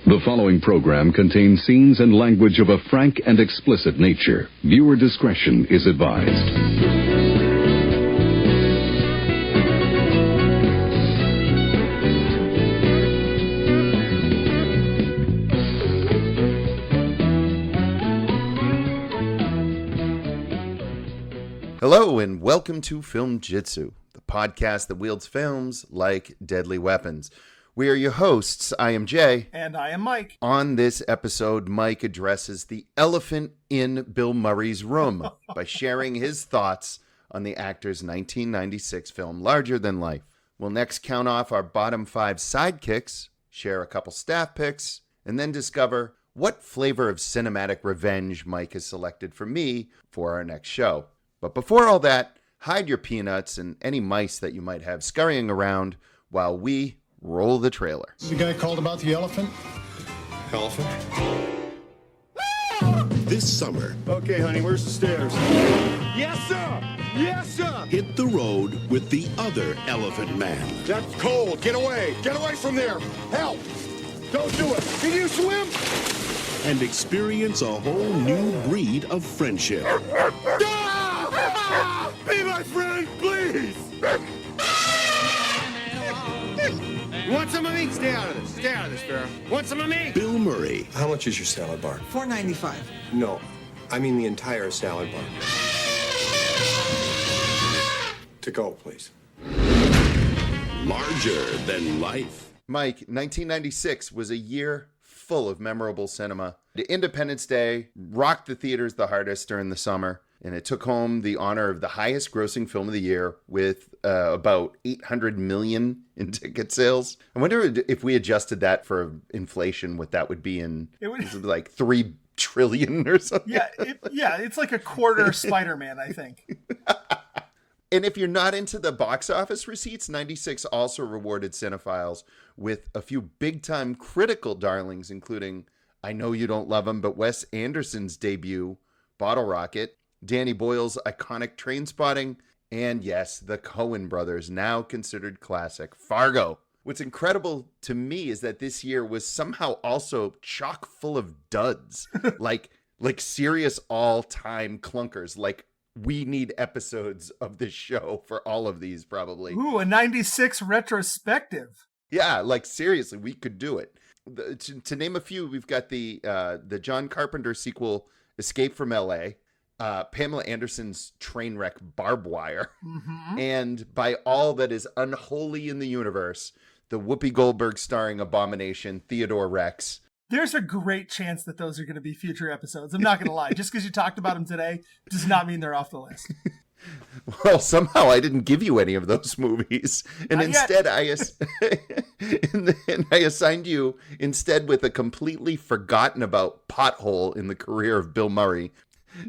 The following program contains scenes and language of a frank and explicit nature. Viewer discretion is advised. Hello and welcome to Film Jitsu, the podcast that wields films like deadly weapons. We are your hosts. I am Jay. And I am Mike. On this episode, Mike addresses the elephant in Bill Murray's room by sharing his thoughts on the actor's 1996 film Larger Than Life. We'll next count off our bottom 5 sidekicks, share a couple staff picks, and then discover what flavor of cinematic revenge Mike has selected for me for our next show. But before all that, hide your peanuts and any mice that you might have scurrying around while we roll the trailer. The guy called about the elephant? Elephant? This summer, Okay, honey, where's the stairs? Yes, sir! Yes, sir! hit the road with the other elephant man. That's cold. Get away! Get away from there! Help! Don't do it! Can you swim? And experience a whole new breed of friendship. Ah! Be my friend, please! You want some of me? Stay out of this. Stay out of this, Farrah. Want some of me? Bill Murray, How much is your salad bar? $4.95. No, I mean the entire salad bar. To go, please. larger than life. Mike, 1996 was a year full of memorable cinema. Independence Day rocked the theaters the hardest during the summer, and it took home the honor of the highest grossing film of the year with about 800 million in ticket sales. I wonder if we adjusted that for inflation, what that would be in like 3 trillion or something. It's like a quarter Spider-Man, I think. And if you're not into the box office receipts, 96 also rewarded cinephiles with a few big-time critical darlings, including I Know You Don't Love Him, but Wes Anderson's debut, Bottle Rocket, Danny Boyle's iconic Trainspotting, and yes, the Coen brothers' now considered classic, Fargo. What's incredible to me is that this year was somehow also chock full of duds, like serious all-time clunkers, like we need episodes of this show for all of these, probably. Ooh, a 96 retrospective. Yeah, like seriously, we could do it. To name a few, we've got the John Carpenter sequel, Escape from L.A., Pamela Anderson's train wreck, Barbed Wire, and by all that is unholy in the universe, the Whoopi Goldberg starring abomination, Theodore Rex. There's a great chance that those are going to be future episodes. I'm not going to lie. Just because you talked about them today does not mean they're off the list. Well, somehow I didn't give you any of those movies. And instead, I assigned you instead with a completely forgotten about pothole in the career of Bill Murray.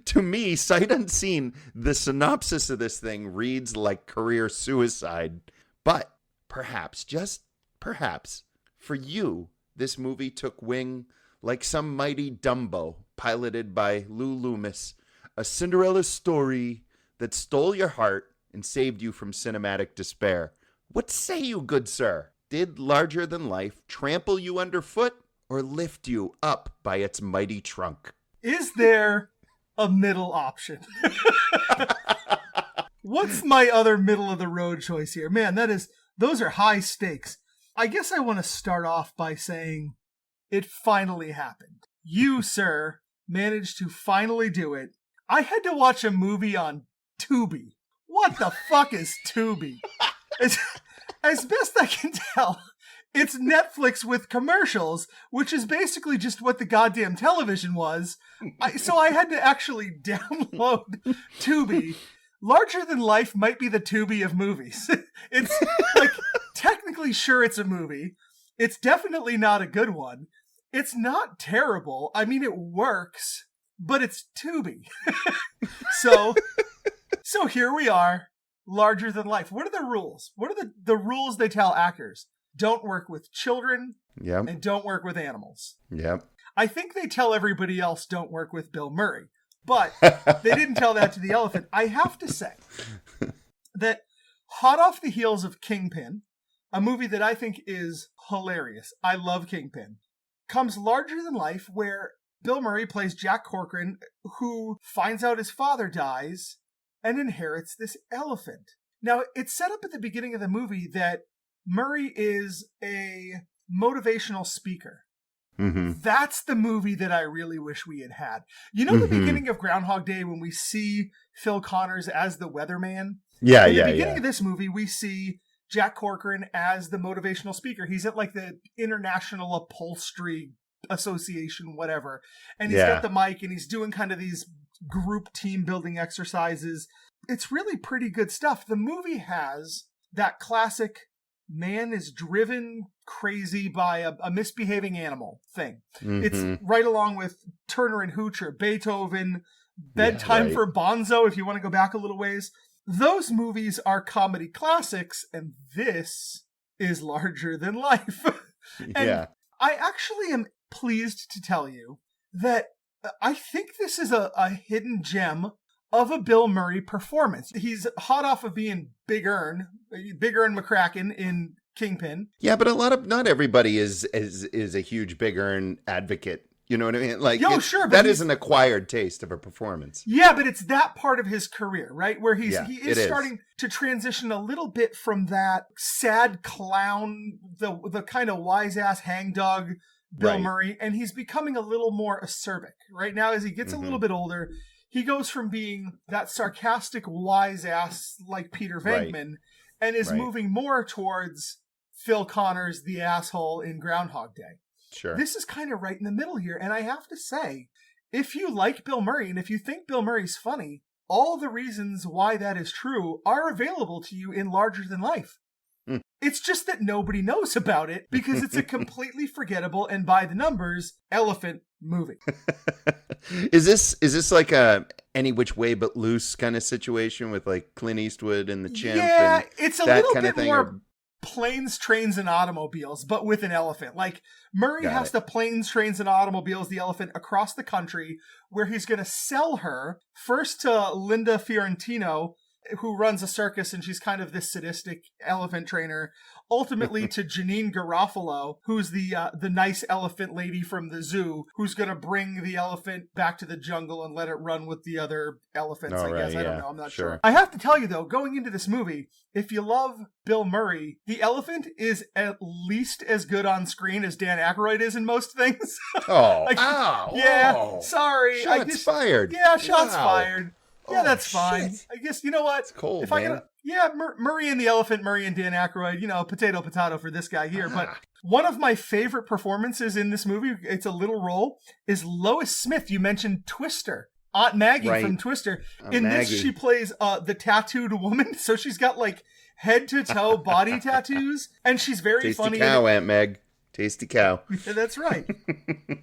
To me, sight unseen, the synopsis of this thing reads like career suicide. But perhaps, just perhaps, for you, this movie took wing like some mighty Dumbo piloted by Lou Loomis, a Cinderella story that stole your heart and saved you from cinematic despair. What say you, good sir? Did Larger Than Life trample you underfoot or lift you up by its mighty trunk? Is there a middle option? What's my other middle of the road choice here? Man, those are high stakes. I guess I want to start off by saying it finally happened. You, sir, managed to finally do it. I had to watch a movie on Tubi. What the fuck is Tubi? As best I can tell, it's Netflix with commercials, which is basically just what the goddamn television was. So I had to actually download Tubi. Larger Than Life might be the Tubi of movies. It's like, technically sure it's a movie. It's definitely not a good one. It's not terrible. I mean, it works, but it's Tubi. So here we are, Larger Than Life. What are the rules? What are the rules they tell actors? Don't work with children and don't work with animals. Yep. I think they tell everybody else don't work with Bill Murray, but they didn't tell that to the elephant. I have to say that hot off the heels of Kingpin, a movie that I think is hilarious. I love Kingpin. comes Larger Than Life, where Bill Murray plays Jack Corcoran, who finds out his father dies and inherits this elephant. Now, it's set up at the beginning of the movie that Murray is a motivational speaker. Mm-hmm. That's the movie that I really wish we had had. You know, the beginning of Groundhog Day when we see Phil Connors as the weatherman? Yeah, In the beginning of this movie, we see Jack Corcoran as the motivational speaker. He's at like the International Upholstery Association, whatever. And he's got the mic and he's doing kind of these group team building exercises. It's really pretty good stuff. The movie has that classic man is driven crazy by a misbehaving animal thing. It's right along with Turner and Hooch, Beethoven, Bedtime for Bonzo, if you want to go back a little ways. Those movies are comedy classics, and this is Larger Than Life. And I actually am pleased to tell you that I think this is a hidden gem of a Bill Murray performance. He's hot off of being Big Earn McCracken in Kingpin. Yeah, but not everybody is a huge Big Earn advocate. You know what I mean? Like, sure, but that is an acquired taste of a performance. Yeah, but it's that part of his career, right? Where he is it starting to transition a little bit from that sad clown, the kind of wise-ass hangdog Bill Murray, and he's becoming a little more acerbic. Right now, as he gets a little bit older, he goes from being that sarcastic wise-ass like Peter Venkman and is moving more towards Phil Connors, the asshole in Groundhog Day. Sure. This is kind of right in the middle here. And I have to say, if you like Bill Murray and if you think Bill Murray's funny, all the reasons why that is true are available to you in Larger Than Life. It's just that nobody knows about it because it's a completely forgettable and by the numbers elephant movie. Is this like a Any Which Way But Loose kind of situation with like Clint Eastwood and the chimp? Yeah, and it's a that little kind bit of thing, more or... planes, trains, and automobiles, but with an elephant. Like Murray has to planes, trains, and automobiles the elephant across the country, where he's going to sell her first to Linda Fiorentino, who runs a circus, and she's kind of this sadistic elephant trainer. Ultimately to Janine Garofalo, who's the nice elephant lady from the zoo, who's going to bring the elephant back to the jungle and let it run with the other elephants, I guess. I don't know. I'm not sure. I have to tell you, though, going into this movie, if you love Bill Murray, the elephant is at least as good on screen as Dan Aykroyd is in most things. Sorry. Shots fired. Yeah, shots fired. Yeah, that's fine. Shit. I guess, you know what? It's cold, if man. Murray and the elephant, Murray and Dan Aykroyd, potato for this guy here. But one of my favorite performances in this movie, it's a little role, is Lois Smith. You mentioned Twister. Aunt Maggie from Twister. In this, she plays the tattooed woman. So she's got like head to toe body tattoos. And she's very funny. Tasty cow, Aunt Meg. Tasty cow. Yeah, that's right.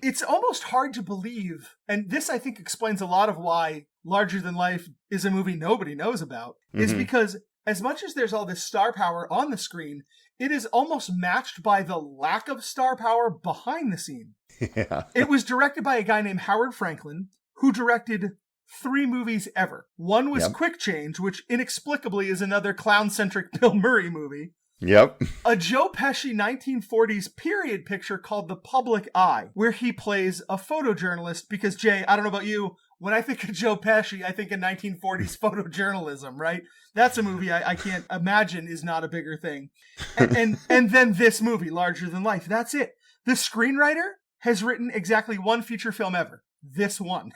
It's almost hard to believe. And this, I think, explains a lot of why Larger Than Life is a movie nobody knows about, is because as much as there's all this star power on the screen, it is almost matched by the lack of star power behind the scene. Yeah. It was directed by a guy named Howard Franklin, who directed 3 movies ever. One was Quick Change, which inexplicably is another clown-centric Bill Murray movie. Yep. A Joe Pesci 1940s period picture called The Public Eye, where he plays a photojournalist, because, Jay, I don't know about you, when I think of Joe Pesci, I think of 1940s photojournalism, right? That's a movie I can't imagine is not a bigger thing. And then this movie, Larger Than Life. That's it. The screenwriter has written exactly one feature film ever. This one.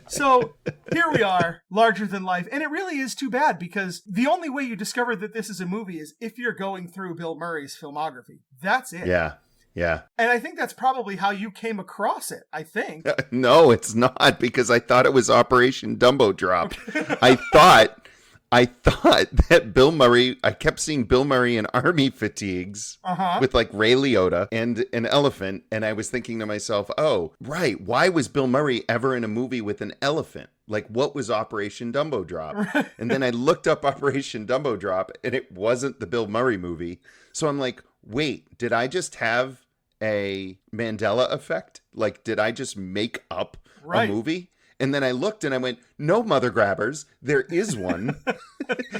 So here we are, Larger Than Life. And it really is too bad, because the only way you discover that this is a movie is if you're going through Bill Murray's filmography. That's it. Yeah. Yeah. And I think that's probably how you came across it, I think. No, it's not, because I thought it was Operation Dumbo Drop. I thought that Bill Murray, I kept seeing Bill Murray in army fatigues with like Ray Liotta and an elephant. And I was thinking to myself, oh, right. Why was Bill Murray ever in a movie with an elephant? Like, what was Operation Dumbo Drop? Right. And then I looked up Operation Dumbo Drop, and it wasn't the Bill Murray movie. So I'm like, wait, did I just have a Mandela effect? Like, did I just make up a movie? And then I looked and I went, no, mother grabbers, there is one.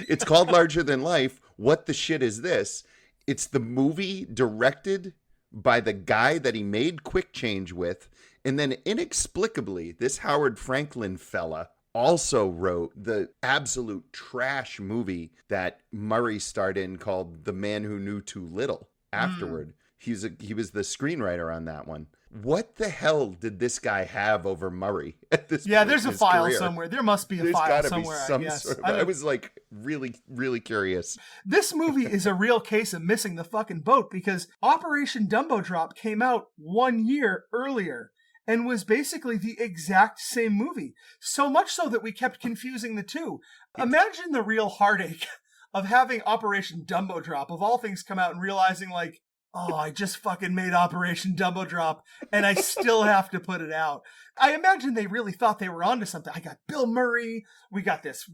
It's called Larger Than Life. What the shit is this? It's the movie directed by the guy that he made Quick Change with. And then inexplicably, this Howard Franklin fella also wrote the absolute trash movie that Murray starred in called The Man Who Knew Too Little afterward. He was the screenwriter on that one. What the hell did this guy have over Murray at this point there's in a his file career? somewhere. There must be a There's file gotta somewhere, be some I guess. sort of, I was like really, really curious. This movie is a real case of missing the fucking boat because Operation Dumbo Drop came out 1 year earlier and was basically the exact same movie. So much so that we kept confusing the two. Imagine the real heartache of having Operation Dumbo Drop, of all things, come out and realizing, like, oh, I just fucking made Operation Dumbo Drop, and I still have to put it out. I imagine they really thought they were onto something. I got Bill Murray. We got this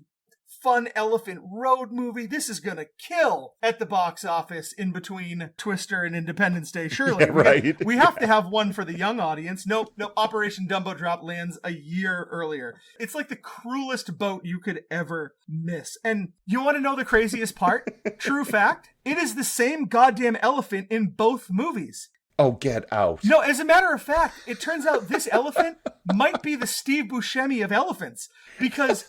fun Elephant Road movie. This is gonna kill at the box office in between Twister and Independence Day. Surely, Yeah, right. We have to have one for the young audience. Nope. Operation Dumbo Drop lands a year earlier. It's like the cruelest boat you could ever miss. And you want to know the craziest part? True fact: it is the same goddamn elephant in both movies. Oh, get out. No, as a matter of fact, it turns out this elephant might be the Steve Buscemi of elephants, because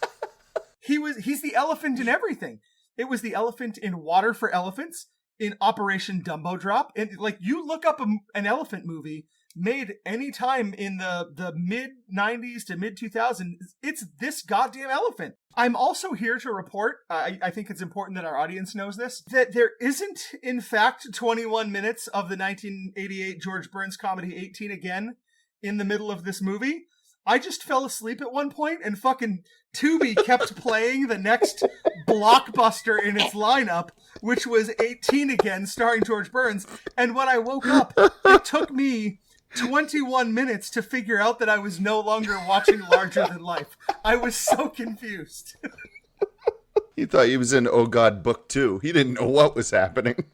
he's the elephant in everything. It was the elephant in Water for Elephants, in Operation Dumbo Drop. And like, you look up an elephant movie made any time in the mid 90s to mid 2000s, it's this goddamn elephant. I'm also here to report, I think it's important that our audience knows this, that there isn't, in fact, 21 minutes of the 1988 George Burns comedy 18 Again in the middle of this movie. I just fell asleep at one point and fucking Tubi kept playing the next blockbuster in its lineup, which was 18 Again, starring George Burns. And when I woke up, it took me 21 minutes to figure out that I was no longer watching Larger Than Life. I was so confused. He thought he was in Oh God Book 2. He didn't know what was happening.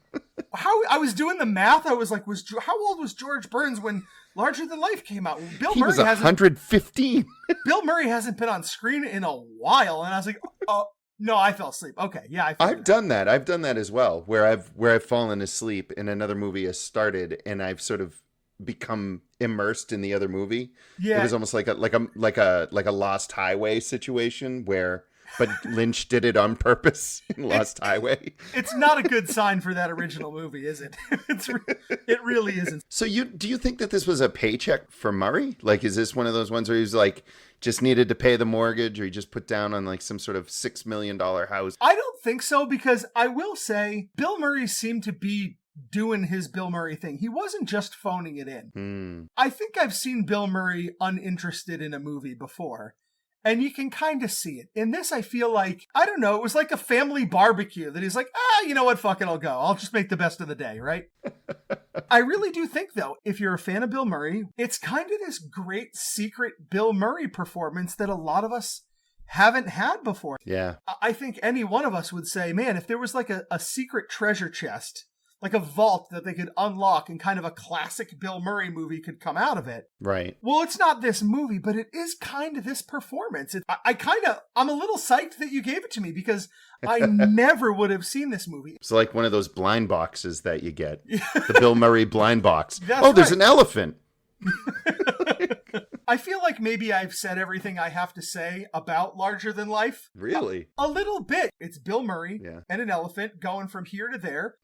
How I was doing the math, I was like, how old was George Burns when Larger Than Life came out? He was 115. Bill Murray hasn't been on screen in a while, and I was like, oh no, I fell asleep. Okay, yeah, I've done that. I've done that as well, where I've fallen asleep and another movie has started, and I've sort of become immersed in the other movie. Yeah, it was almost like a Lost Highway situation where. But Lynch did it on purpose in Lost Highway. It's not a good sign for that original movie, is it? It really isn't. So do you think that this was a paycheck for Murray? Like, is this one of those ones where he's like, just needed to pay the mortgage, or he just put down on like some sort of $6 million house? I don't think so, because I will say Bill Murray seemed to be doing his Bill Murray thing. He wasn't just phoning it in. I think I've seen Bill Murray uninterested in a movie before. And you can kind of see it. In this, I feel like, I don't know, it was like a family barbecue that he's like, you know what, fuck it, I'll go. I'll just make the best of the day, right? I really do think, though, if you're a fan of Bill Murray, it's kind of this great secret Bill Murray performance that a lot of us haven't had before. Yeah. I think any one of us would say, man, if there was like a secret treasure chest, like a vault that they could unlock and kind of a classic Bill Murray movie could come out of it. Right. Well, it's not this movie, but it is kind of this performance. I'm a little psyched that you gave it to me, because I never would have seen this movie. It's like one of those blind boxes that you get. The Bill Murray blind box. There's an elephant. I feel like maybe I've said everything I have to say about Larger Than Life. Really? A little bit. It's Bill Murray and an elephant going from here to there.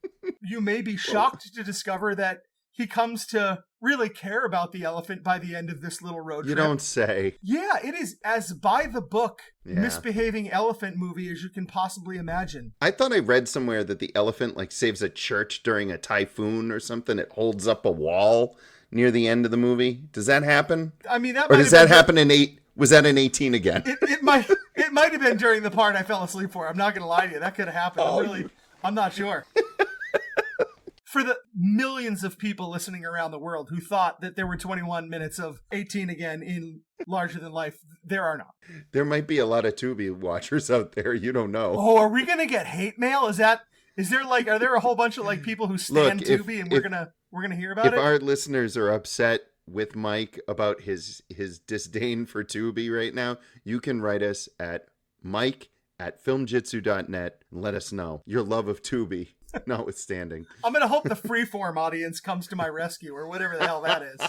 You may be shocked to discover that he comes to really care about the elephant by the end of this little road trip. You don't say. Yeah, it is as by the book, misbehaving elephant movie as you can possibly imagine. I thought I read somewhere that the elephant like saves a church during a typhoon or something. It holds up a wall near the end of the movie. Does that happen? I mean, that or does that happen in 8? Was that in 18 Again? It might have been during the part I fell asleep for. I'm not going to lie to you. That could have happened. I'm not sure. For the millions of people listening around the world who thought that there were 21 minutes of 18 Again in Larger Than Life, there are not. There might be a lot of Tubi watchers out there. You don't know. Oh, are we going to get hate mail? Are there a whole bunch of like people who stand Tubi and we're going to hear about it? If our listeners are upset with Mike about his disdain for Tubi right now, you can write us at mike@filmjitsu.net and let us know your love of Tubi. notwithstanding. I'm going to hope the Freeform audience comes to my rescue or whatever the hell that is.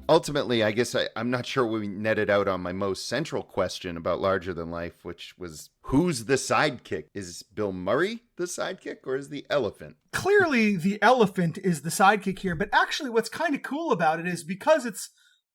Ultimately, I guess I'm not sure we netted out on my most central question about Larger Than Life, which was, who's the sidekick? Is Bill Murray the sidekick, or is the elephant? Clearly, the elephant is the sidekick here, but actually what's kind of cool about it is because it's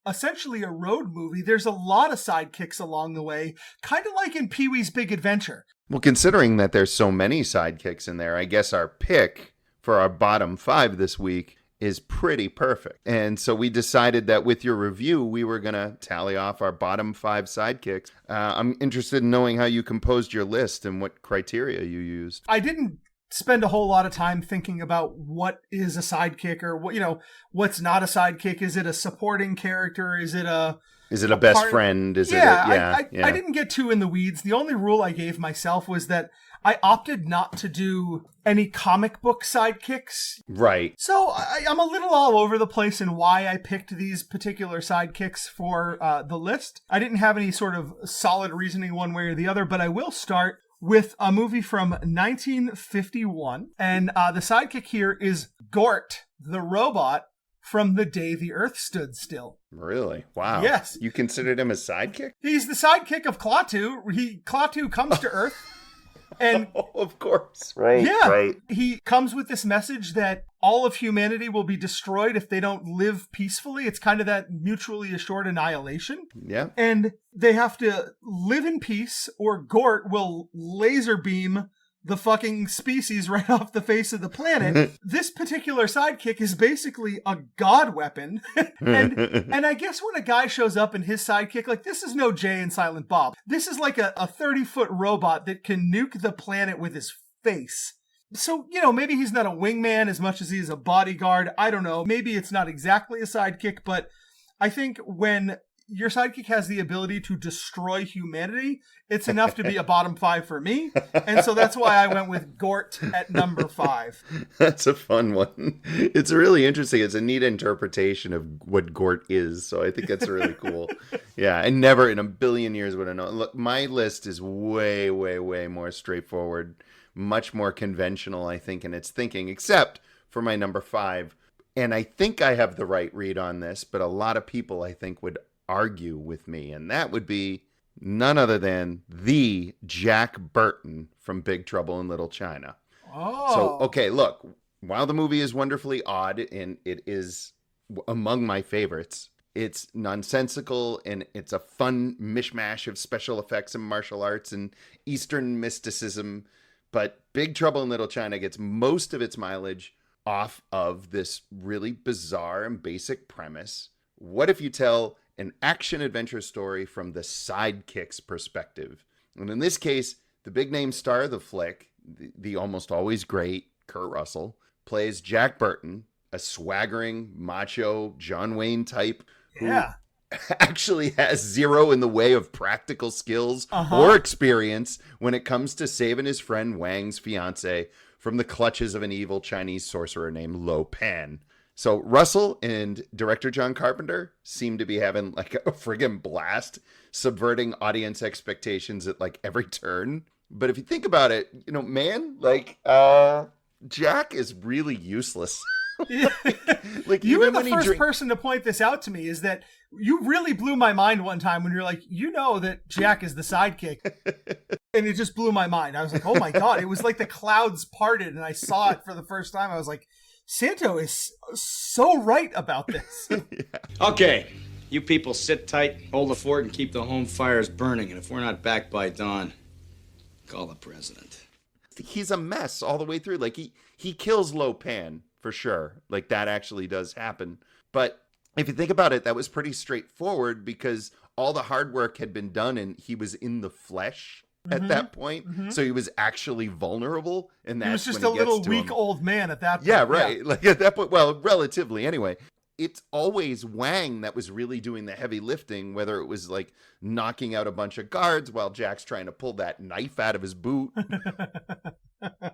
essentially a road movie, there's a lot of sidekicks along the way, kind of like in Pee-wee's Big Adventure. Well, considering that there's so many sidekicks in there, I guess our pick for our bottom 5 this week is pretty perfect. And so we decided that with your review, we were going to tally off our bottom 5 sidekicks. I'm interested in knowing how you composed your list and what criteria you used. I didn't spend a whole lot of time thinking about what is a sidekick or what, what's not a sidekick. Is it a supporting character? Is it a best friend? I didn't get too in the weeds. The only rule I gave myself was that I opted not to do any comic book sidekicks. Right. So I'm a little all over the place in why I picked these particular sidekicks for the list. I didn't have any sort of solid reasoning one way or the other, but I will start with a movie from 1951. And the sidekick here is Gort, the robot from The Day the Earth Stood Still. Really? Wow. Yes. You considered him a sidekick? He's the sidekick of Klaatu. Klaatu comes to Earth. And of course. Right. Yeah. Right. He comes with this message that all of humanity will be destroyed if they don't live peacefully. It's kind of that mutually assured annihilation. Yeah. And they have to live in peace or Gort will laser beam the fucking species right off the face of the planet. This particular sidekick is basically a god weapon. and I guess when a guy shows up and his sidekick, like, this is no Jay and Silent Bob. This is like a 30-foot robot that can nuke the planet with his face. So, maybe he's not a wingman as much as he's a bodyguard. I don't know. Maybe it's not exactly a sidekick, but I think when your sidekick has the ability to destroy humanity, it's enough to be a bottom 5 for me. And so that's why I went with Gort at number 5. That's a fun one. It's really interesting. It's a neat interpretation of what Gort is. So I think that's really cool. Yeah, I never in a billion years would have known. Look, my list is way, way, way more straightforward, much more conventional, I think, in its thinking, except for my number 5. And I think I have the right read on this, but a lot of people, I think, would argue with me, and that would be none other than the Jack Burton from Big Trouble in Little China. Oh. So, okay, look, while the movie is wonderfully odd and it is among my favorites, it's nonsensical and it's a fun mishmash of special effects and martial arts and Eastern mysticism, but Big Trouble in Little China gets most of its mileage off of this really bizarre and basic premise. What if you tell an action-adventure story from the sidekick's perspective? And in this case, the big-name star of the flick, the almost always great Kurt Russell, plays Jack Burton, a swaggering, macho John Wayne type who actually has zero in the way of practical skills or experience when it comes to saving his friend Wang's fiancée from the clutches of an evil Chinese sorcerer named Lo Pan. So Russell and director John Carpenter seem to be having like a friggin' blast, subverting audience expectations at like every turn. But if you think about it, Jack is really useless. Like you were the first person to point this out to me, is that you really blew my mind one time when you're like, that Jack is the sidekick. And it just blew my mind. I was like, oh my God, it was like the clouds parted and I saw it for the first time. I was like, Santo is so right about this. Okay, you people sit tight, hold the fort, and keep the home fires burning. And if we're not back by dawn, call the president. He's a mess all the way through. Like he kills Lo Pan for sure. Like that actually does happen. But if you think about it, that was pretty straightforward because all the hard work had been done and he was in the flesh at that point. So he was actually vulnerable. And that's he was just when a little weak old man at that point. Yeah, right. Yeah. Like at that point, well, relatively anyway. it's always Wang that was really doing the heavy lifting, whether it was like knocking out a bunch of guards while Jack's trying to pull that knife out of his boot.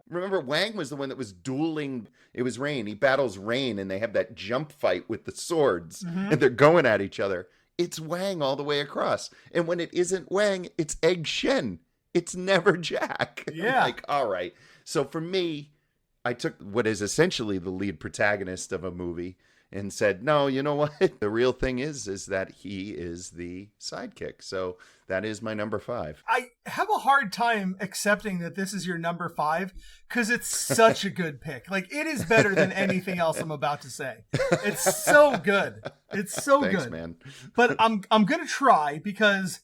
Remember, Wang was the one that was dueling. It was Rain. He battles Rain, and they have that jump fight with the swords, and they're going at each other. It's Wang all the way across. And when it isn't Wang, it's Egg Shen. It's never Jack. Yeah. Like, all right. So for me, I took what is essentially the lead protagonist of a movie and said, no, you know what? The real thing is that he is the sidekick. So that is my number 5. I have a hard time accepting that this is your number 5 because it's such a good pick. Like, it is better than anything else I'm about to say. It's so good. It's so Thanks, good. man. But I'm going to try because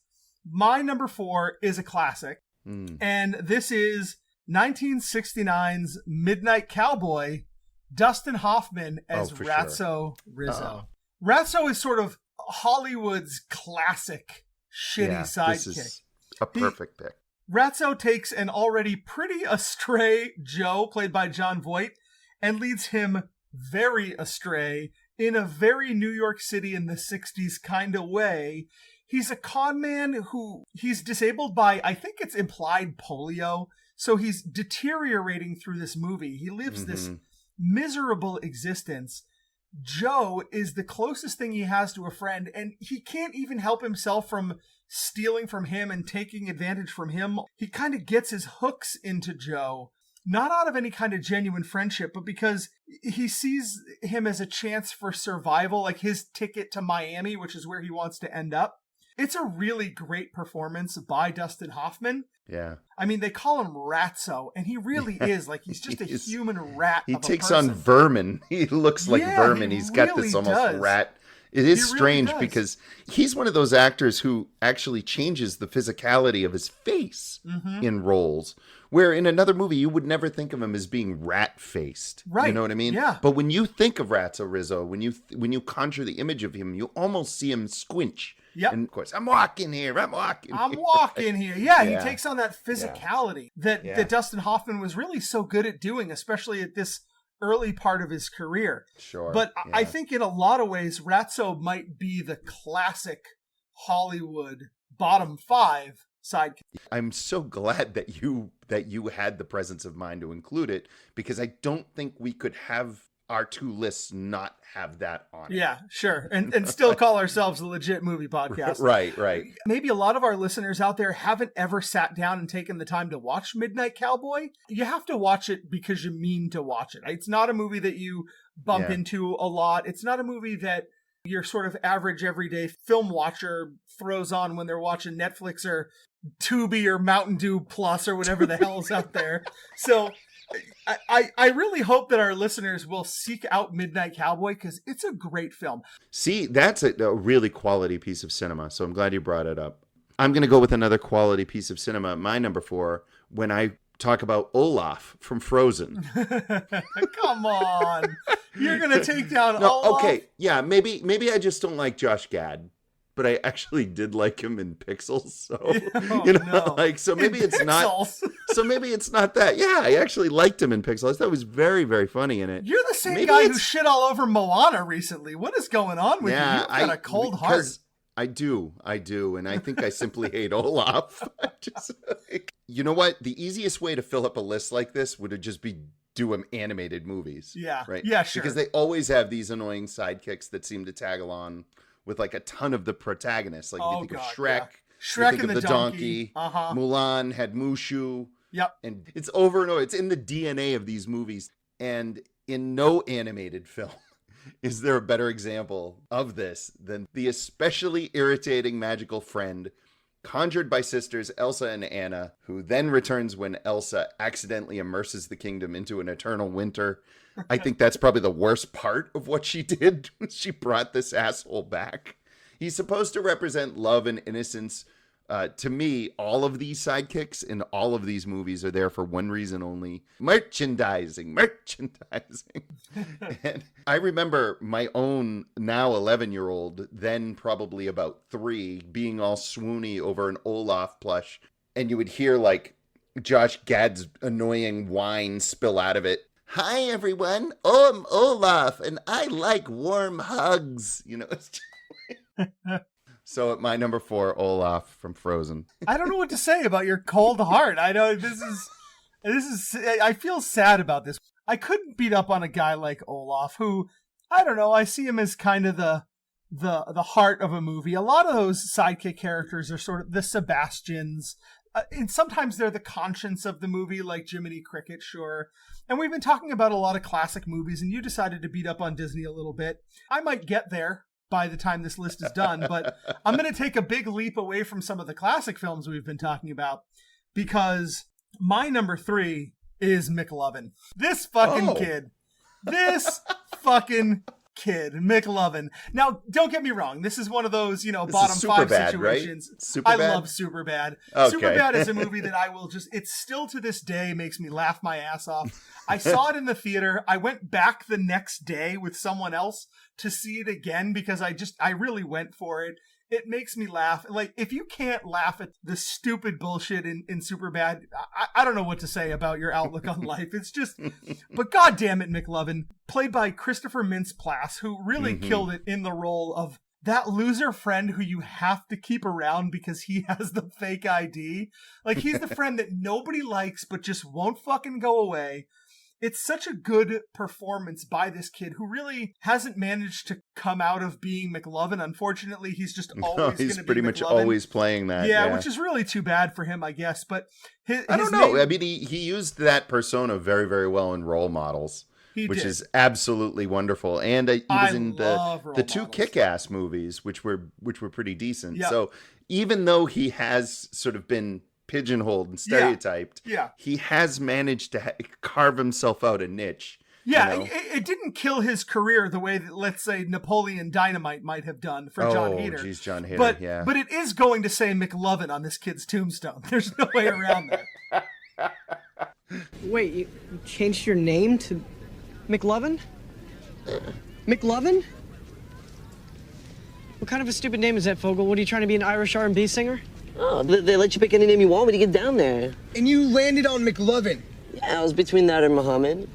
my number 4 is a classic. And this is 1969's Midnight Cowboy, Dustin Hoffman as for Ratso Rizzo. Ratso is sort of Hollywood's classic shitty sidekick. This is a perfect pick. Ratso takes an already pretty astray Joe, played by Jon Voight, and leads him very astray in a very New York City in the 60s kind of way. He's a con man who he's disabled by, I think it's implied polio. So he's deteriorating through this movie. He lives this miserable existence. Joe is the closest thing he has to a friend, and he can't even help himself from stealing from him and taking advantage from him. He kind of gets his hooks into Joe, not out of any kind of genuine friendship, but because he sees him as a chance for survival, like his ticket to Miami, which is where he wants to end up. It's a really great performance by Dustin Hoffman. Yeah. I mean, they call him Ratso, and he really is. Like, he's just a human rat. He takes on vermin. He looks like vermin. He's got this almost rat. It is strange because he's one of those actors who actually changes the physicality of his face in roles, where in another movie you would never think of him as being rat-faced. Right. You know what I mean? Yeah. But when you think of Ratso Rizzo, when you conjure the image of him, you almost see him squinch. Yep. And of course, I'm walking here. I'm walking here. Yeah, Yeah. he takes on that physicality that Dustin Hoffman was really so good at doing, especially at this early part of his career. Sure. But I think in a lot of ways, Ratso might be the classic Hollywood bottom 5 sidekick. I'm so glad that you had the presence of mind to include it, because I don't think we could have our 2 lists not have that on it. Yeah, sure. And still call ourselves a legit movie podcast. Right. Maybe a lot of our listeners out there haven't ever sat down and taken the time to watch Midnight Cowboy. You have to watch it because you mean to watch it. It's not a movie that you bump into a lot. It's not a movie that your sort of average everyday film watcher throws on when they're watching Netflix or Tubi or Mountain Dew Plus or whatever the hell is out there. So I really hope that our listeners will seek out Midnight Cowboy because it's a great film. See, that's a really quality piece of cinema. So I'm glad you brought it up. I'm going to go with another quality piece of cinema. My number 4, when I talk about Olaf from Frozen. Come on. You're going to take down Olaf? Okay. Yeah, maybe I just don't like Josh Gad. But I actually did like him in Pixels, so so maybe it's not. So maybe it's not that. Yeah, I actually liked him in Pixels. I thought it was very, very funny in it. You're the same guy who shit all over Moana recently. What is going on with you? You've got a cold heart. I do, and I think I simply hate Olaf. You know what? The easiest way to fill up a list like this would just be do them animated movies. Yeah, right. Yeah, sure. Because they always have these annoying sidekicks that seem to tag along with like a ton of the protagonists. Like you think of Shrek, Shrek you think and of the donkey. Mulan had Mushu. Yep. And it's over and over. It's in the DNA of these movies. And in no animated film is there a better example of this than the especially irritating magical friend conjured by sisters Elsa and Anna, who then returns when Elsa accidentally immerses the kingdom into an eternal winter. I think that's probably the worst part of what she did. She brought this asshole back. He's supposed to represent love and innocence. To me, all of these sidekicks in all of these movies are there for one reason only: merchandising. And I remember my own now 11-year-old, then probably about 3, being all swoony over an Olaf plush. And you would hear like Josh Gad's annoying whine spill out of it. Hi, everyone. I'm Olaf, and I like warm hugs. It's just So at my number 4, Olaf from Frozen. I don't know what to say about your cold heart. I know this is, I feel sad about this. I couldn't beat up on a guy like Olaf, who, I don't know, I see him as kind of the heart of a movie. A lot of those sidekick characters are sort of the Sebastians, and sometimes they're the conscience of the movie, like Jiminy Cricket, sure. And we've been talking about a lot of classic movies, and you decided to beat up on Disney a little bit. I might get there by the time this list is done, but I'm going to take a big leap away from some of the classic films we've been talking about, because my number 3 is McLovin. This fucking kid. This fucking kid, McLovin. Now, don't get me wrong. This is one of those, bottom 5 situations. Right? I love Superbad. Okay. Superbad is a movie that it still to this day makes me laugh my ass off. I saw it in the theater. I went back the next day with someone else to see it again because I really went for it. It makes me laugh. Like, if you can't laugh at the stupid bullshit in Superbad, I don't know what to say about your outlook on life. It's just, but God damn it, McLovin, played by Christopher Mintz-Plasse, who really killed it in the role of that loser friend who you have to keep around because he has the fake ID. Like, he's the friend that nobody likes but just won't fucking go away. It's such a good performance by this kid who really hasn't managed to come out of being McLovin. Unfortunately, he's just always going to be He's pretty much McLovin. always playing that. Yeah, which is really too bad for him, I guess. But I don't know. I mean, he used that persona very, very well in Role Models, which is absolutely wonderful. And he was in the 2 Kick-Ass movies, which were pretty decent. Yep. So even though he has sort of been pigeonholed and stereotyped, he has managed to carve himself out a niche. Yeah, it didn't kill his career the way that, let's say, Napoleon Dynamite might have done for John Heder. Oh, geez, John Heder, But it is going to say McLovin on this kid's tombstone. There's no way around that. Wait, you changed your name to McLovin? McLovin? What kind of a stupid name is that, Fogel? What, are you trying to be an Irish R&B singer? Oh, they let you pick any name you want when you get down there. And you landed on McLovin? Yeah, I was between that and Muhammad.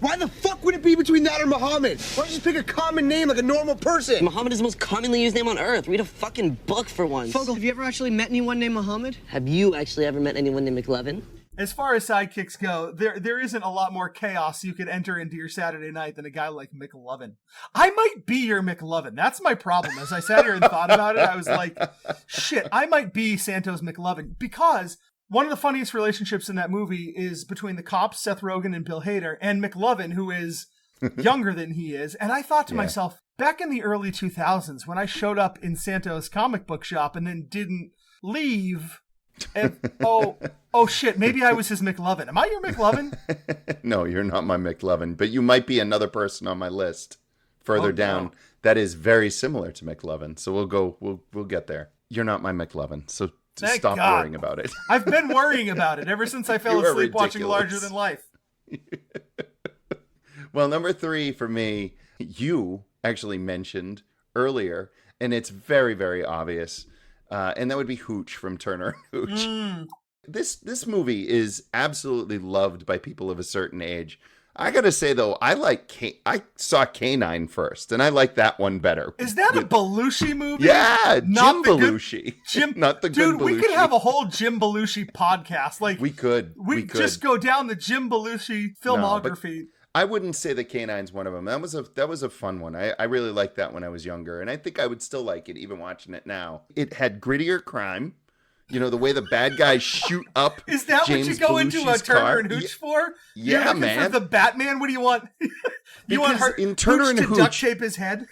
Why the fuck would it be between that or Muhammad? Why don't you just pick a common name like a normal person? Muhammad is the most commonly used name on Earth. Read a fucking book for once. Fogel, have you ever actually met anyone named Muhammad? Have you actually ever met anyone named McLovin? As far as sidekicks go, there isn't a lot more chaos you could enter into your Saturday night than a guy like McLovin. I might be your McLovin. That's my problem. As I sat here and thought about it, I was like, shit, I might be Santos McLovin, because one of the funniest relationships in that movie is between the cops, Seth Rogen and Bill Hader, and McLovin, who is younger than he is. And I thought to myself, back in the early 2000s, when I showed up in Santos comic book shop and then didn't leave, and oh shit, maybe I was his McLovin. Am I your McLovin? No, you're not my McLovin, but you might be another person on my list further down that is very similar to McLovin. So we'll get there. You're not my McLovin, so stop worrying about it. I've been worrying about it ever since I fell asleep watching Larger Than Life. Well, number 3 for me, you actually mentioned earlier, and it's very, very obvious. And that would be Hooch from Turner and Hooch. This movie is absolutely loved by people of a certain age. I gotta say though, I saw K-9 first, and I like that one better. Is that a Belushi movie? Yeah, Jim Belushi. Not the good Belushi. Dude, we could have a whole Jim Belushi podcast. Like we could just go down the Jim Belushi filmography. I wouldn't say that K-9's one of them. That was a fun one. I really liked that when I was younger, and I think I would still like it even watching it now. It had grittier crime. The way the bad guys shoot up. Is that James what you go Belushi's into a Turner car. and Hooch for? Yeah, man. For the Batman, what do you want? You want in Turner Hooch and to Hooch, duct tape his head?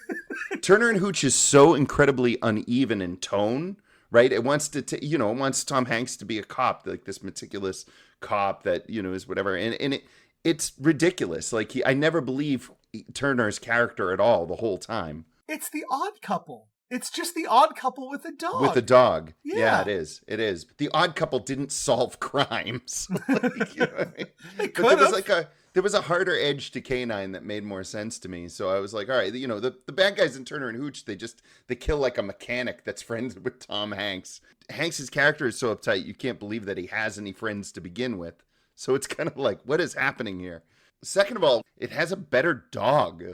Turner and Hooch is so incredibly uneven in tone, right? It wants it wants Tom Hanks to be a cop, like this meticulous cop that is whatever, and it's ridiculous. Like I never believe Turner's character at all the whole time. It's The Odd Couple. It's just The Odd Couple with a dog. With a dog. Yeah, it is. It is. The Odd Couple didn't solve crimes. Like, you know what I mean? They could have. There was a harder edge to K-9 that made more sense to me. So I was like, all right, the bad guys in Turner and Hooch, they kill like a mechanic that's friends with Tom Hanks. Hanks' character is so uptight, you can't believe that he has any friends to begin with. So it's kind of like, what is happening here? Second of all, it has a better dog.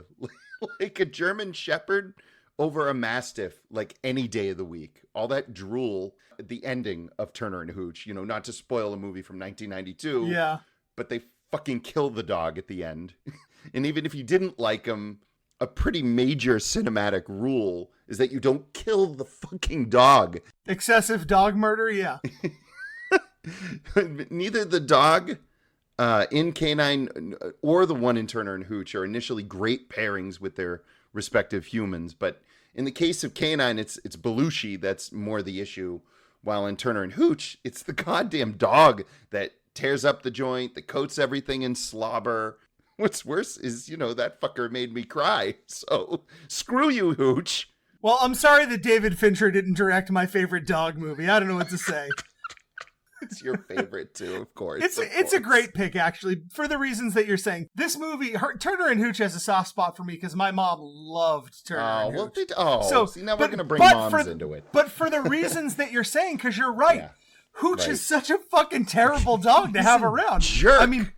Like a German Shepherd over a Mastiff, like any day of the week. All that drool at the ending of Turner and Hooch, not to spoil a movie from 1992. Yeah. But they fucking kill the dog at the end. And even if you didn't like him, a pretty major cinematic rule is that you don't kill the fucking dog. Excessive dog murder, yeah. Neither the dog in Canine or the one in Turner and Hooch are initially great pairings with their respective humans. But in the case of Canine, it's Belushi that's more the issue. While in Turner and Hooch, it's the goddamn dog that tears up the joint, that coats everything in slobber. What's worse is, that fucker made me cry. So screw you, Hooch. Well, I'm sorry that David Fincher didn't direct my favorite dog movie. I don't know what to say. It's your favorite too, of course. It's a great pick, actually, for the reasons that you're saying. This movie, Turner and Hooch has a soft spot for me because my mom loved Turner and Hooch. See, now we're going to bring moms into it. But for the reasons that you're saying, because you're right. Yeah, Hooch is such a fucking terrible dog to have around. Jerk. I mean,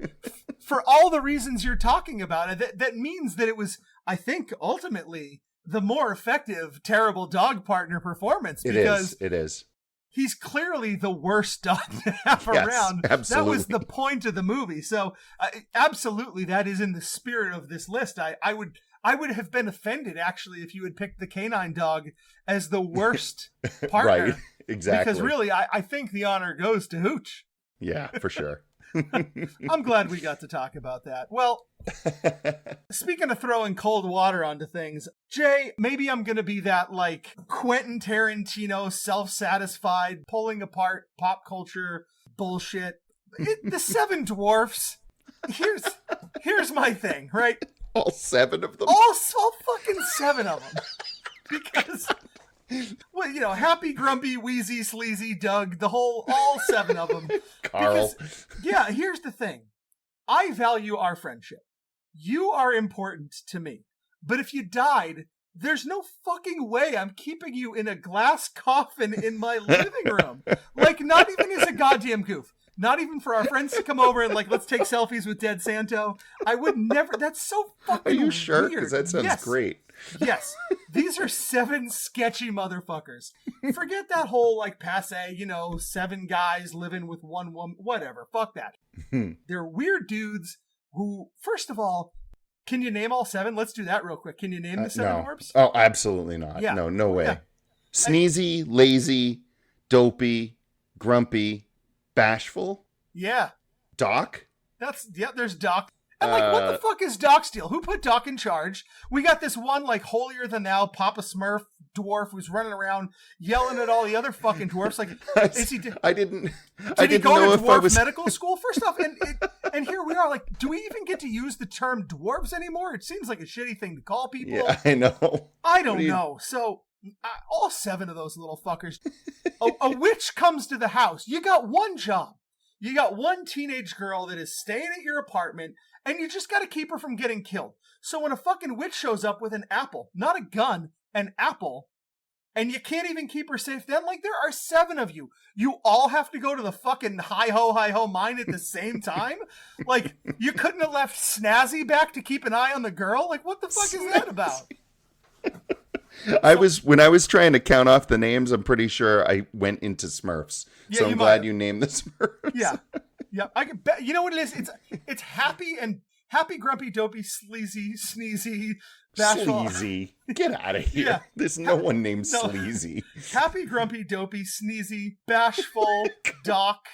for all the reasons you're talking about, that means that it was, I think, ultimately the more effective terrible dog partner performance. It is. He's clearly the worst dog to have around. Absolutely. That was the point of the movie. So absolutely, that is in the spirit of this list. I would have been offended, actually, if you had picked the canine dog as the worst partner. Right, exactly. Because really, I think the honor goes to Hooch. Yeah, for sure. I'm glad we got to talk about that. Well, speaking of throwing cold water onto things, Jay, maybe I'm going to be that like Quentin Tarantino, self-satisfied, pulling apart pop culture bullshit. The Seven Dwarfs. Here's my thing, right? All 7 of them? All fucking 7 of them. Because... well, Happy, Grumpy, Wheezy, Sleazy, Doug, all 7 of them. Carl. Because, here's the thing. I value our friendship. You are important to me. But if you died, there's no fucking way I'm keeping you in a glass coffin in my living room. Like, not even as a goddamn goof. Not even for our friends to come over and, let's take selfies with Dead Santo. I would never... That's so fucking weird. Are you sure? Because that sounds great. Yes. These are 7 sketchy motherfuckers. Forget that whole, passe, 7 guys living with 1 woman. Whatever. Fuck that. They're weird dudes who, first of all, can you name all 7? Let's do that real quick. Can you name the 7 dwarfs? Oh, absolutely not. Yeah. No way. Yeah. Sneezy, lazy, dopey, grumpy, bashful. Yeah. Doc. There's Doc. And what the fuck is Doc's deal? Who put Doc in charge? We got this one holier than thou Papa Smurf dwarf who's running around yelling at all the other fucking dwarfs. Did he go to dwarf medical school first off? And here we are. Do we even get to use the term dwarves anymore? It seems like a shitty thing to call people. Yeah, I know. I don't know. So all 7 of those little fuckers. A witch comes to the house. You got one job. You got one teenage girl that is staying at your apartment, and you just got to keep her from getting killed. So when a fucking witch shows up with an apple, not a gun, an apple, and you can't even keep her safe, then there are 7 of you. You all have to go to the fucking hi-ho mine at the same time? You couldn't have left Snazzy back to keep an eye on the girl? What the fuck is that about? When I was trying to count off the names, I'm pretty sure I went into Smurfs. Yeah, so I'm glad you named the Smurfs. Yeah. I can bet. You know what it is? It's happy, grumpy, dopey, sleazy, sneezy, bashful. Sleazy. Get out of here. Yeah. There's no one named Sleazy. Happy, grumpy, dopey, sneezy, bashful, Doc.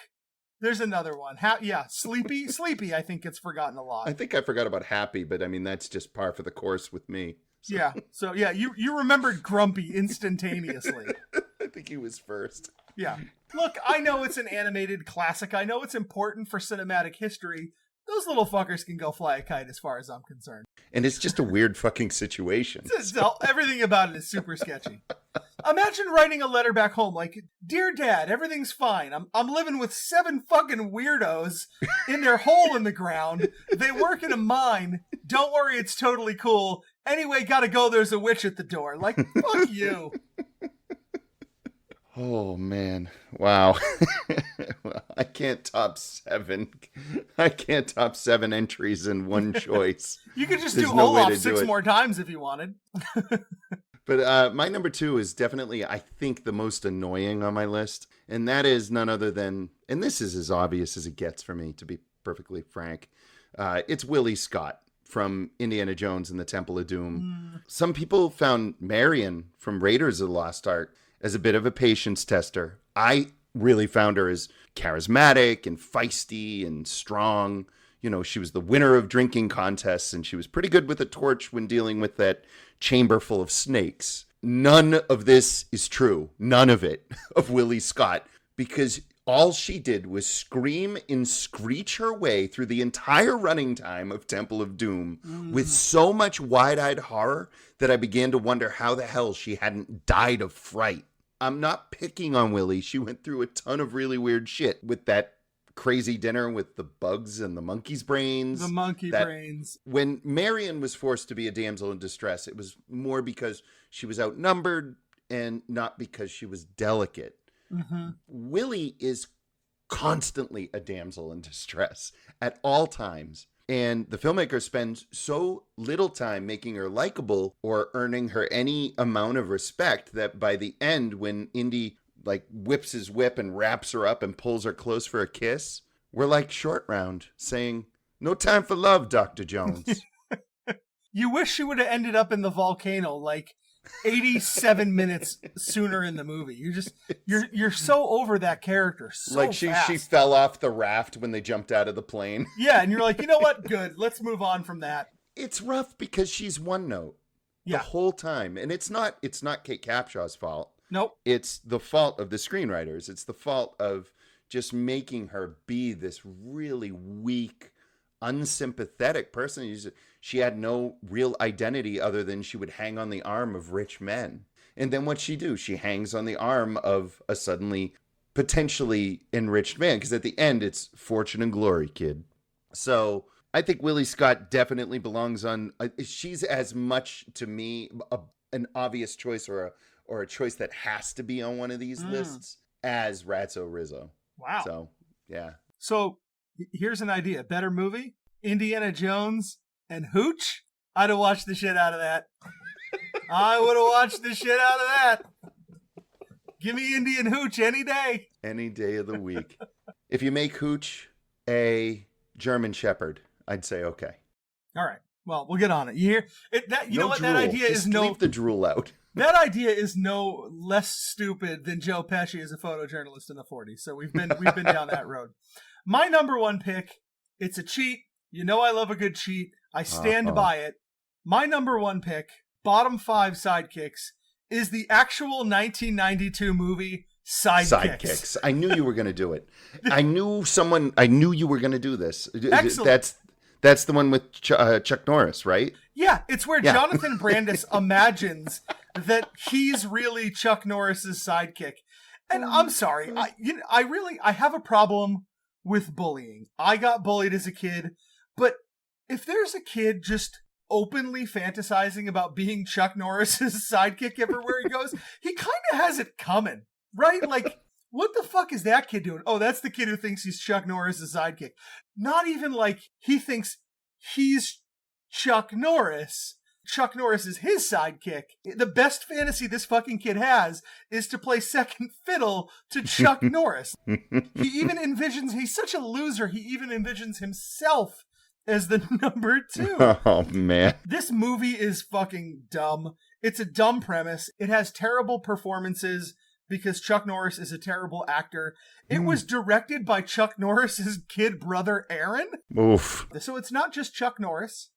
There's another one. Sleepy. Sleepy, I think, gets forgotten a lot. I think I forgot about Happy, but that's just par for the course with me. So. You remembered Grumpy instantaneously. I think he was first. Yeah. Look, I know it's an animated classic. I know it's important for cinematic history. Those little fuckers can go fly a kite as far as I'm concerned. And it's just a weird fucking situation. Everything about it is super sketchy. Imagine writing a letter back home Dear Dad, everything's fine. I'm living with 7 fucking weirdos in their hole in the ground. They work in a mine. Don't worry, it's totally cool. Anyway, gotta go. There's a witch at the door. Fuck you. Oh, man. Wow. I can't top 7. I can't top 7 entries in one choice. You could just There's do no way Olaf to do 6 it. more times if you wanted. But my number 2 is definitely, I think, the most annoying on my list. And that is none other than, and this is as obvious as it gets for me, to be perfectly frank. It's Willie Scott from Indiana Jones and the Temple of Doom. Some people found Marion from Raiders of the Lost Ark as a bit of a patience tester. I really found her as charismatic and feisty and strong. You know, she was the winner of drinking contests, and she was pretty good with a torch when dealing with that chamber full of snakes. None of this is true. None of it, of Willie Scott, because all she did was scream and screech her way through the entire running time of Temple of Doom with so much wide-eyed horror that I began to wonder how the hell she hadn't died of fright. I'm not picking on Willie. She went through a ton of really weird shit with that crazy dinner with the bugs and the monkey's brains. The monkey brains. When Marion was forced to be a damsel in distress, it was more because she was outnumbered and not because she was delicate. Mm-hmm. Willie is constantly a damsel in distress at all times. And the filmmaker spends so little time making her likable or earning her any amount of respect that by the end, when Indy like whips his whip and wraps her up and pulls her close for a kiss, we're like Short Round saying, "No time for love, Dr. Jones." You wish she would have ended up in the volcano like 87 minutes sooner in the movie. You're so over that character so like she fell off the raft when they jumped out of the plane. Yeah, and you're like, you know what? Good. Let's move on from that. It's rough because she's one note the whole time. And it's not Kate Capshaw's fault. Nope. It's the fault of the screenwriters. It's the fault of just making her be this really weak, unsympathetic person. She had no real identity other than she would hang on the arm of rich men. And then what'd she do? She hangs on the arm of a suddenly potentially enriched man. Because at the end, it's fortune and glory, kid. So I think Willie Scott definitely belongs on. She's as much to me an obvious choice or a choice that has to be on one of these lists as Ratso Rizzo. Wow. So, yeah. So here's an idea. Better movie, Indiana Jones and Hooch? I'd have watched the shit out of that. I would have watched the shit out of that. Give me Indy and Hooch any day. Any day of the week. If you make Hooch a German Shepherd, I'd say okay. All right. Well, we'll get on it. You hear it? You know what? Drool. That idea Just is leave the drool out. That idea is no less stupid than Joe Pesci as a photojournalist in the 40s. So we've been down that road. My number one pick, it's a cheat. You know I love a good cheat. I stand by it. My number one pick, bottom 5 sidekicks, is the actual 1992 movie Sidekicks. I knew you were going to do it. I knew you were going to do this. Excellent. That's the one with Chuck Norris, right? Yeah, it's where Jonathan Brandis imagines that he's really Chuck Norris's sidekick. And I'm sorry, I have a problem with bullying. I got bullied as a kid, but if there's a kid just openly fantasizing about being Chuck Norris's sidekick everywhere he goes, he kind of has it coming, right? Like, what the fuck is that kid doing? Oh, that's the kid who thinks he's Chuck Norris's sidekick. Not even like he thinks he's Chuck Norris. Chuck Norris is his sidekick. The best fantasy this fucking kid has is to play second fiddle to Chuck Norris. He even envisions, he's such a loser, he even envisions himself as the number 2. Oh, man. This movie is fucking dumb. It's a dumb premise. It has terrible performances because Chuck Norris is a terrible actor. It was directed by Chuck Norris's kid brother, Aaron. Oof. So it's not just Chuck Norris.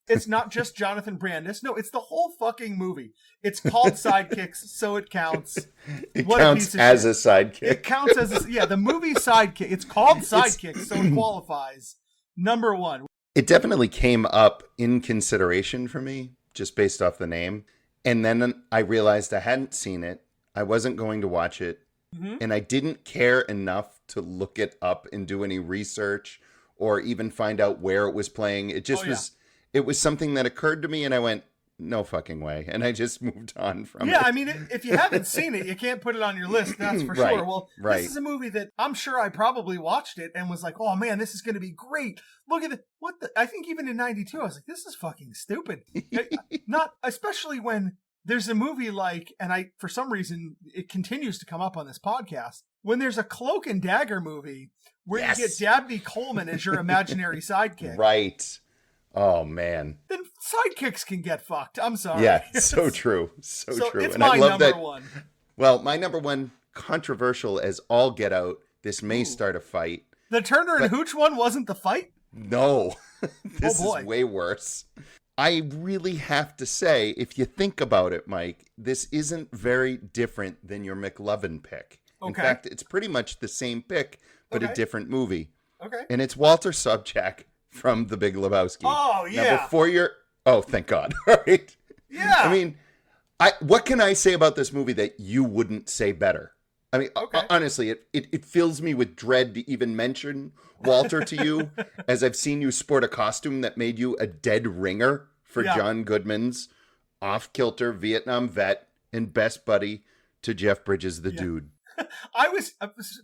It's not just Jonathan Brandis. No, it's the whole fucking movie. It's called Sidekicks, so it counts. It counts as a sidekick. It counts as the movie Sidekick. It's called Sidekicks, so it qualifies. Number 1. It definitely came up in consideration for me, just based off the name. And then I realized I hadn't seen it. I wasn't going to watch it. Mm-hmm. And I didn't care enough to look it up and do any research or even find out where it was playing. It just was, it was something that occurred to me and I went, no fucking way. And I just moved on from it. Yeah, I mean, if you haven't seen it, you can't put it on your list, that's for Right, sure. Well, right. this is a movie that I'm sure I probably watched it and was like, oh man, this is going to be great. Look at I think even in 92, I was like, this is fucking stupid. Not, especially when there's a movie like, and for some reason, it continues to come up on this podcast, when there's a Cloak and Dagger movie where you get Dabney Coleman as your imaginary sidekick. Right. Oh, man. Then sidekicks can get fucked. I'm sorry. Yeah, so true. So true. It's and my I love number that, one. Well, my number one, controversial as all get out. This may start a fight. The Turner and Hooch one wasn't the fight? No. This boy. is way worse. I really have to say, if you think about it, Mike, this isn't very different than your McLovin pick. In fact, it's pretty much the same pick, but a different movie. Okay. And it's Walter Sobchak from The Big Lebowski. Oh, yeah. Now, before you're... Oh, thank God. All right. Yeah. I mean, what can I say about this movie that you wouldn't say better? I mean, honestly, it fills me with dread to even mention Walter to you, as I've seen you sport a costume that made you a dead ringer for John Goodman's off-kilter Vietnam vet and best buddy to Jeff Bridges, the dude.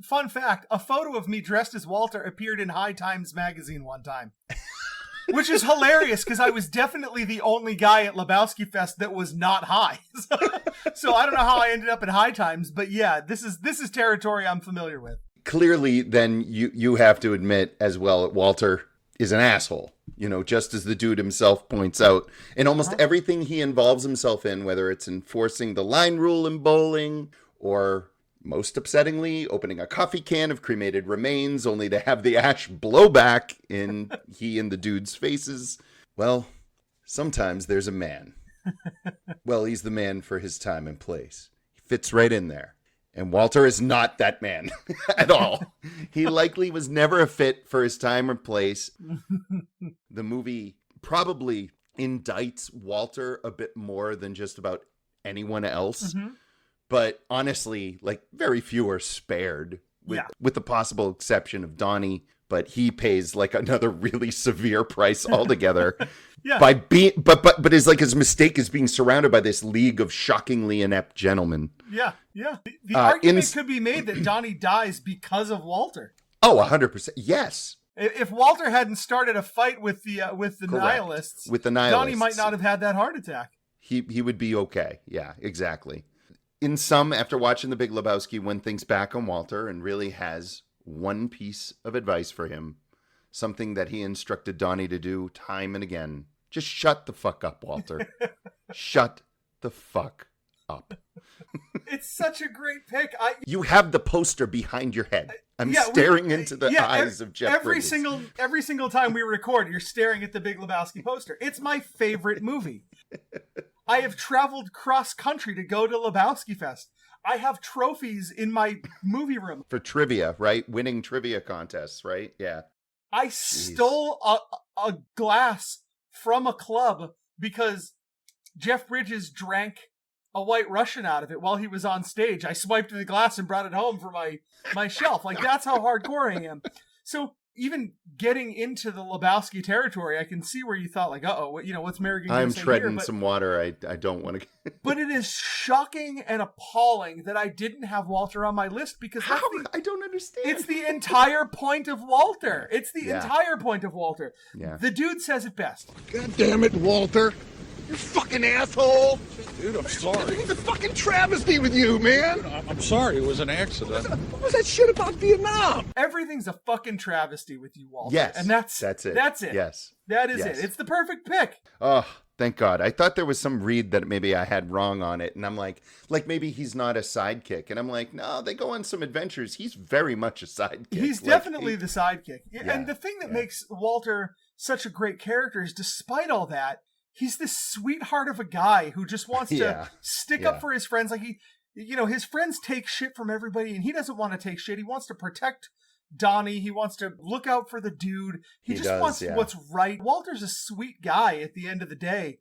Fun fact, a photo of me dressed as Walter appeared in High Times magazine one time. Which is hilarious because I was definitely the only guy at Lebowski Fest that was not high. So I don't know how I ended up at High Times, but yeah, this is territory I'm familiar with. Clearly, then you have to admit as well that Walter is an asshole, just as the dude himself points out. In almost everything he involves himself in, whether it's enforcing the line rule in bowling or, most upsettingly, opening a coffee can of cremated remains only to have the ash blow back in he and the dude's faces. Well, sometimes there's a man. Well, he's the man for his time and place. He fits right in there. And Walter is not that man at all. He likely was never a fit for his time or place. The movie probably indicts Walter a bit more than just about anyone else. Mm-hmm. But honestly, very few are spared, with the possible exception of Donnie. But he pays another really severe price altogether. By being, but his mistake is being surrounded by this league of shockingly inept gentlemen. Yeah. The argument could be made that Donnie dies because of Walter. Oh, 100%. Yes. If Walter hadn't started a fight with the nihilists, Donnie might not have had that heart attack. He would be okay. Yeah, exactly. In sum, after watching The Big Lebowski, one thinks back on Walter and really has one piece of advice for him, something that he instructed Donnie to do time and again. Just shut the fuck up, Walter. Shut the fuck up. It's such a great pick. You have the poster behind your head. I'm staring into the eyes of Jeff Bridges. Every single time we record, you're staring at the Big Lebowski poster. It's my favorite movie. I have traveled cross country to go to Lebowski Fest. I have trophies in my movie room. For trivia, right? Winning trivia contests, right? Yeah. I stole a glass from a club because Jeff Bridges drank a White Russian out of it while he was on stage. I swiped the glass and brought it home for my shelf. That's how hardcore I am. So even getting into the Lebowski territory, I can see where you thought, what's Mary going to say here? I'm treading some water. I don't want to. But it is shocking and appalling that I didn't have Walter on my list because I don't understand. It's the entire point of Walter. It's the entire point of Walter. Yeah. The dude says it best. God damn it, Walter. You fucking asshole. Dude, I'm sorry. It's a fucking travesty with you, man. I'm sorry. It was an accident. What was that shit about Vietnam? Everything's a fucking travesty with you, Walter. Yes. And that's it. That's it. Yes. That is it. It's the perfect pick. Oh, thank God. I thought there was some read that maybe I had wrong on it. And I'm like maybe he's not a sidekick. And I'm like, no, they go on some adventures. He's very much a sidekick. He's definitely the sidekick. Yeah. And the thing that makes Walter such a great character is despite all that, he's this sweetheart of a guy who just wants to stick up for his friends. His friends take shit from everybody and he doesn't want to take shit. He wants to protect Donnie. He wants to look out for the dude. He just wants what's right. Walter's a sweet guy at the end of the day,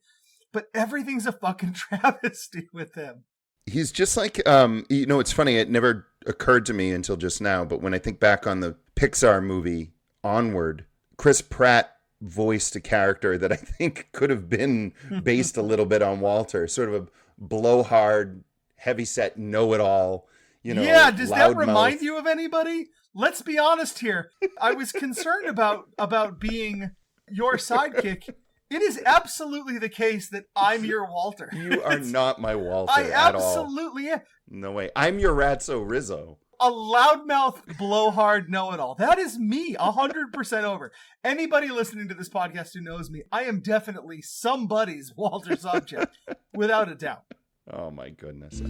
but everything's a fucking travesty with him. He's just it's funny. It never occurred to me until just now, but when I think back on the Pixar movie Onward, Chris Pratt voiced a character that I think could have been based a little bit on Walter, sort of a blowhard, heavyset know-it-all, yeah, does that remind mouth. you of anybody? Let's be honest here. I was concerned about being your sidekick. It is absolutely the case that I'm your Walter. You are not my Walter I at all. absolutely am. No way. I'm your Ratso Rizzo. A loudmouth, blowhard know-it-all. That is me, 100% over. Anybody listening to this podcast who knows me, I am definitely somebody's Walter subject, without a doubt. Oh my goodness.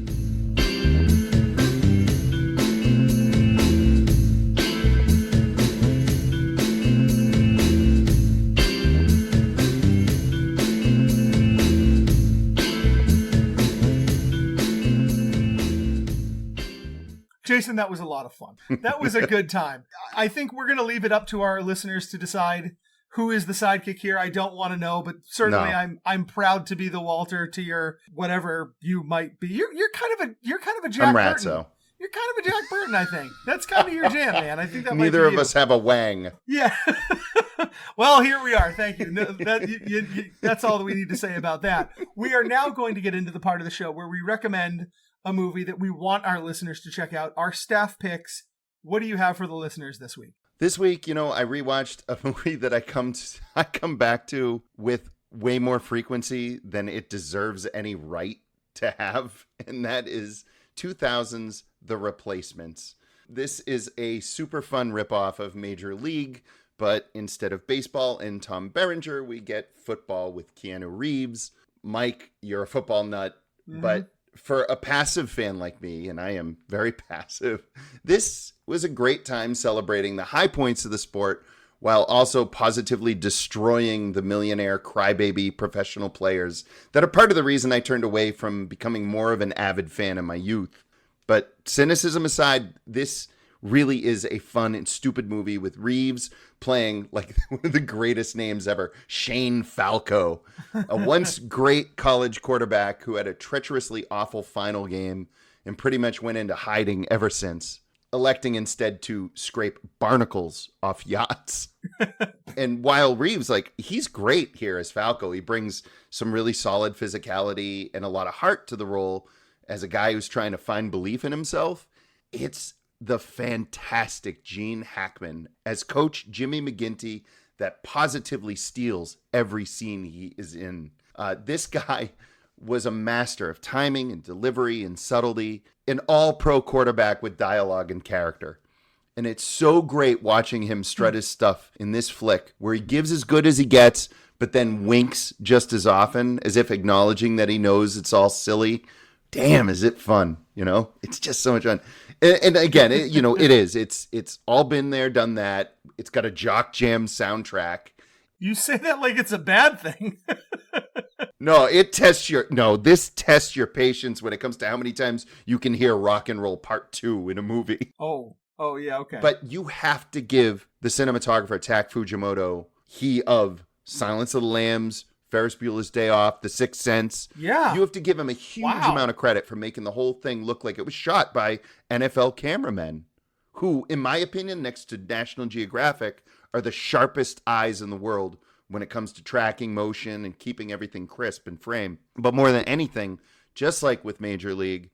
Jason, that was a lot of fun. That was a good time. I think we're going to leave it up to our listeners to decide who is the sidekick here. I don't want to know, but certainly I'm proud to be the Walter to your whatever you might be. You're kind of a Jack I'm Burton. Ratso. You're kind of a Jack Burton, I think. That's kind of your jam, man. I think that Neither might of be you. us have a wang. Yeah. Well, here we are. Thank you. No, that's all that we need to say about that. We are now going to get into the part of the show where we recommend a movie that we want our listeners to check out. Our staff picks. What do you have for the listeners this week? This week, I rewatched a movie that I come back to with way more frequency than it deserves any right to have, and that is 2000's The Replacements. This is a super fun ripoff of Major League, but instead of baseball and Tom Berenger, we get football with Keanu Reeves. Mike, you're a football nut, but for a passive fan like me, and I am very passive, this was a great time celebrating the high points of the sport while also positively destroying the millionaire crybaby professional players that are part of the reason I turned away from becoming more of an avid fan in my youth. But cynicism aside, this really is a fun and stupid movie with Reeves playing like one of the greatest names ever, Shane Falco, a once great college quarterback who had a treacherously awful final game and pretty much went into hiding ever since, electing instead to scrape barnacles off yachts. And while Reeves, he's great here as Falco, he brings some really solid physicality and a lot of heart to the role as a guy who's trying to find belief in himself. It's the fantastic Gene Hackman as Coach Jimmy McGinty that positively steals every scene he is in. This guy was a master of timing and delivery and subtlety, an all-pro quarterback with dialogue and character. And it's so great watching him strut his stuff in this flick where he gives as good as he gets, but then winks just as often as if acknowledging that he knows it's all silly. Damn, is it fun? It's just so much fun. And again, it is. It's all been there, done that. It's got a jock jam soundtrack. You say that like it's a bad thing. No, this tests your patience when it comes to how many times you can hear Rock and Roll Part 2 in a movie. Oh yeah, okay. But you have to give the cinematographer Tak Fujimoto, he of Silence of the Lambs, Ferris Bueller's Day Off, The Sixth Sense. Yeah. You have to give him a huge amount of credit for making the whole thing look like it was shot by NFL cameramen who, in my opinion, next to National Geographic, are the sharpest eyes in the world when it comes to tracking motion and keeping everything crisp in frame. But more than anything, just like with Major League,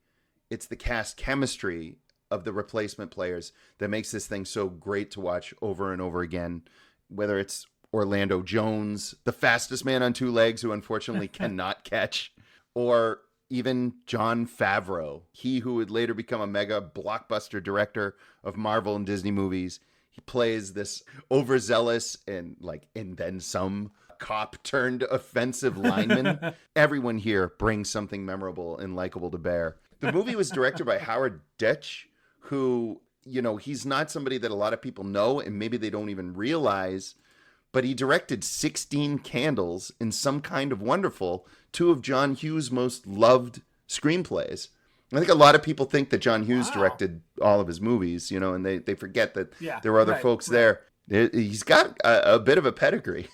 it's the cast chemistry of the replacement players that makes this thing so great to watch over and over again, whether it's Orlando Jones, the fastest man on two legs who unfortunately cannot catch, or even Jon Favreau, he who would later become a mega blockbuster director of Marvel and Disney movies. He plays this overzealous and then some cop turned offensive lineman. Everyone here brings something memorable and likable to bear. The movie was directed by Howard Deutsch, who, he's not somebody that a lot of people know and maybe they don't even realize, but he directed 16 Candles and Some Kind of Wonderful, two of John Hughes' most loved screenplays. I think a lot of people think that John Hughes directed all of his movies, and they forget that there were other folks there. He's got a bit of a pedigree.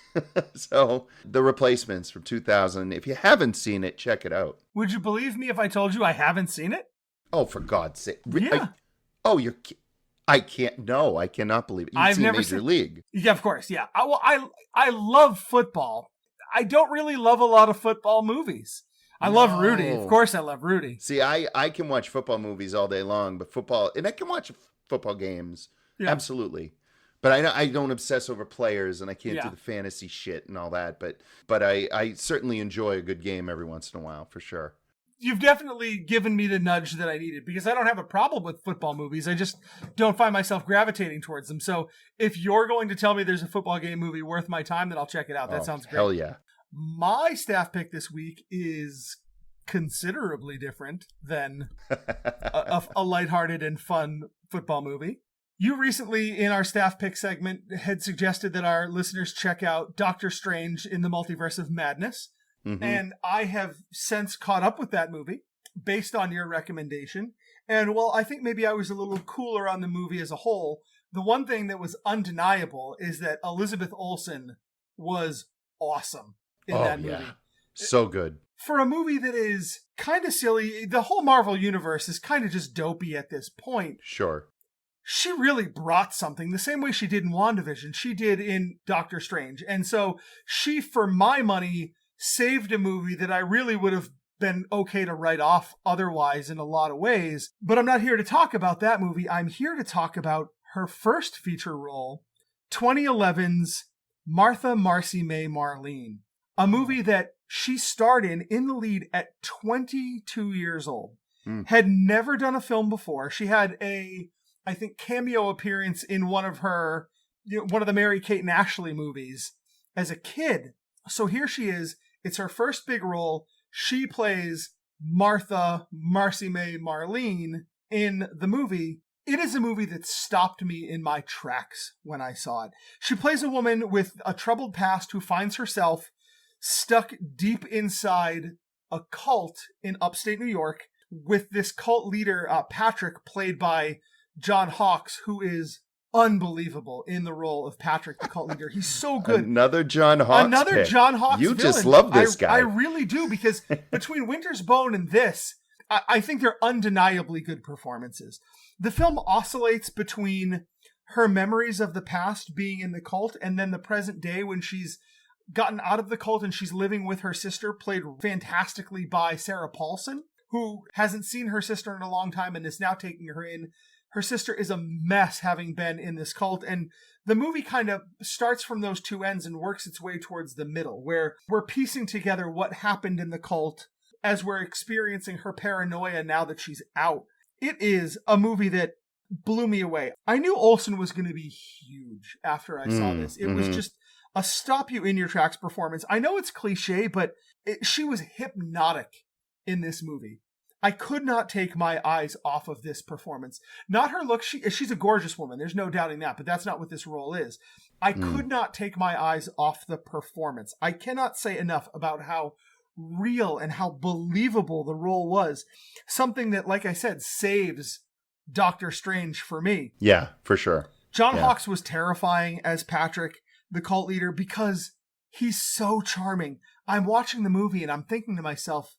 So, The Replacements from 2000. If you haven't seen it, check it out. Would you believe me if I told you I haven't seen it? Oh, for God's sake. Yeah. I cannot believe it. You've I've seen never Major seen League. Yeah, of course. Yeah. I love football. I don't really love a lot of football movies. I love Rudy. Of course I love Rudy. See, I can watch football movies all day long, but I can watch football games. Yeah. Absolutely. But I don't obsess over players, and I can't do the fantasy shit and all that. But I certainly enjoy a good game every once in a while, for sure. You've definitely given me the nudge that I needed, because I don't have a problem with football movies. I just don't find myself gravitating towards them. So if you're going to tell me there's a football game movie worth my time, then I'll check it out. That sounds great. Hell yeah. My staff pick this week is considerably different than a lighthearted and fun football movie. You recently, in our staff pick segment, had suggested that our listeners check out Doctor Strange in the Multiverse of Madness. Mm-hmm. And I have since caught up with that movie based on your recommendation. And while I think maybe I was a little cooler on the movie as a whole, the one thing that was undeniable is that Elizabeth Olsen was awesome in that movie. Yeah. So good. For a movie that is kind of silly, the whole Marvel universe is kind of just dopey at this point. Sure. She really brought something the same way she did in WandaVision. She did in Doctor Strange. And so she, for my money, saved a movie that I really would have been okay to write off otherwise in a lot of ways. But I'm not here to talk about that movie. I'm here to talk about her first feature role, 2011's Martha Marcy May Marlene, a movie that she starred in the lead at 22 years old. Had never done a film before. She had I think, cameo appearance in one of the Mary-Kate and Ashley movies as a kid. So here she is. It's her first big role. She plays Martha Marcy May Marlene in the movie. It is a movie that stopped me in my tracks when I saw it. She plays a woman with a troubled past who finds herself stuck deep inside a cult in upstate New York with this cult leader, Patrick, played by John Hawkes, who is unbelievable in the role of Patrick, the cult leader. He's so good. Another John Hawkes pick. John Hawkes You villain. Just love this guy. I really do, because between Winter's Bone and this, I think they're undeniably good performances. The film oscillates between her memories of the past being in the cult and then the present day when she's gotten out of the cult and she's living with her sister, played fantastically by Sarah Paulson, who hasn't seen her sister in a long time and is now taking her in. Her sister is a mess, having been in this cult. And the movie kind of starts from those two ends and works its way towards the middle, where we're piecing together what happened in the cult as we're experiencing her paranoia now that she's out. It is a movie that blew me away. I knew Olsen was going to be huge after I saw this. It was just a stop you in your tracks performance. I know it's cliche, but she was hypnotic in this movie. I could not take my eyes off of this performance. Not her look. She's a gorgeous woman. There's no doubting that, but that's not what this role is. I could not take my eyes off the performance. I cannot say enough about how real and how believable the role was. Something that, like I said, saves Doctor Strange for me. Yeah, for sure. John Hawkes was terrifying as Patrick, the cult leader, because he's so charming. I'm watching the movie and I'm thinking to myself,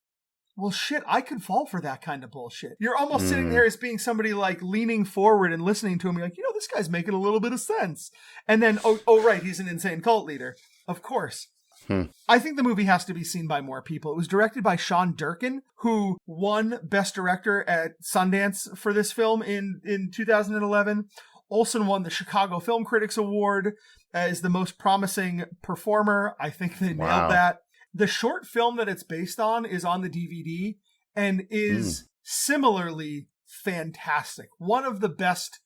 well, shit, I could fall for that kind of bullshit. You're almost sitting there as being somebody like leaning forward and listening to him. You're like, this guy's making a little bit of sense. And then, oh right, he's an insane cult leader. Of course. I think the movie has to be seen by more people. It was directed by Sean Durkin, who won Best Director at Sundance for this film in 2011. Olsen won the Chicago Film Critics Award as the most promising performer. I think they nailed that. The short film that it's based on is on the DVD and is similarly fantastic. One of the best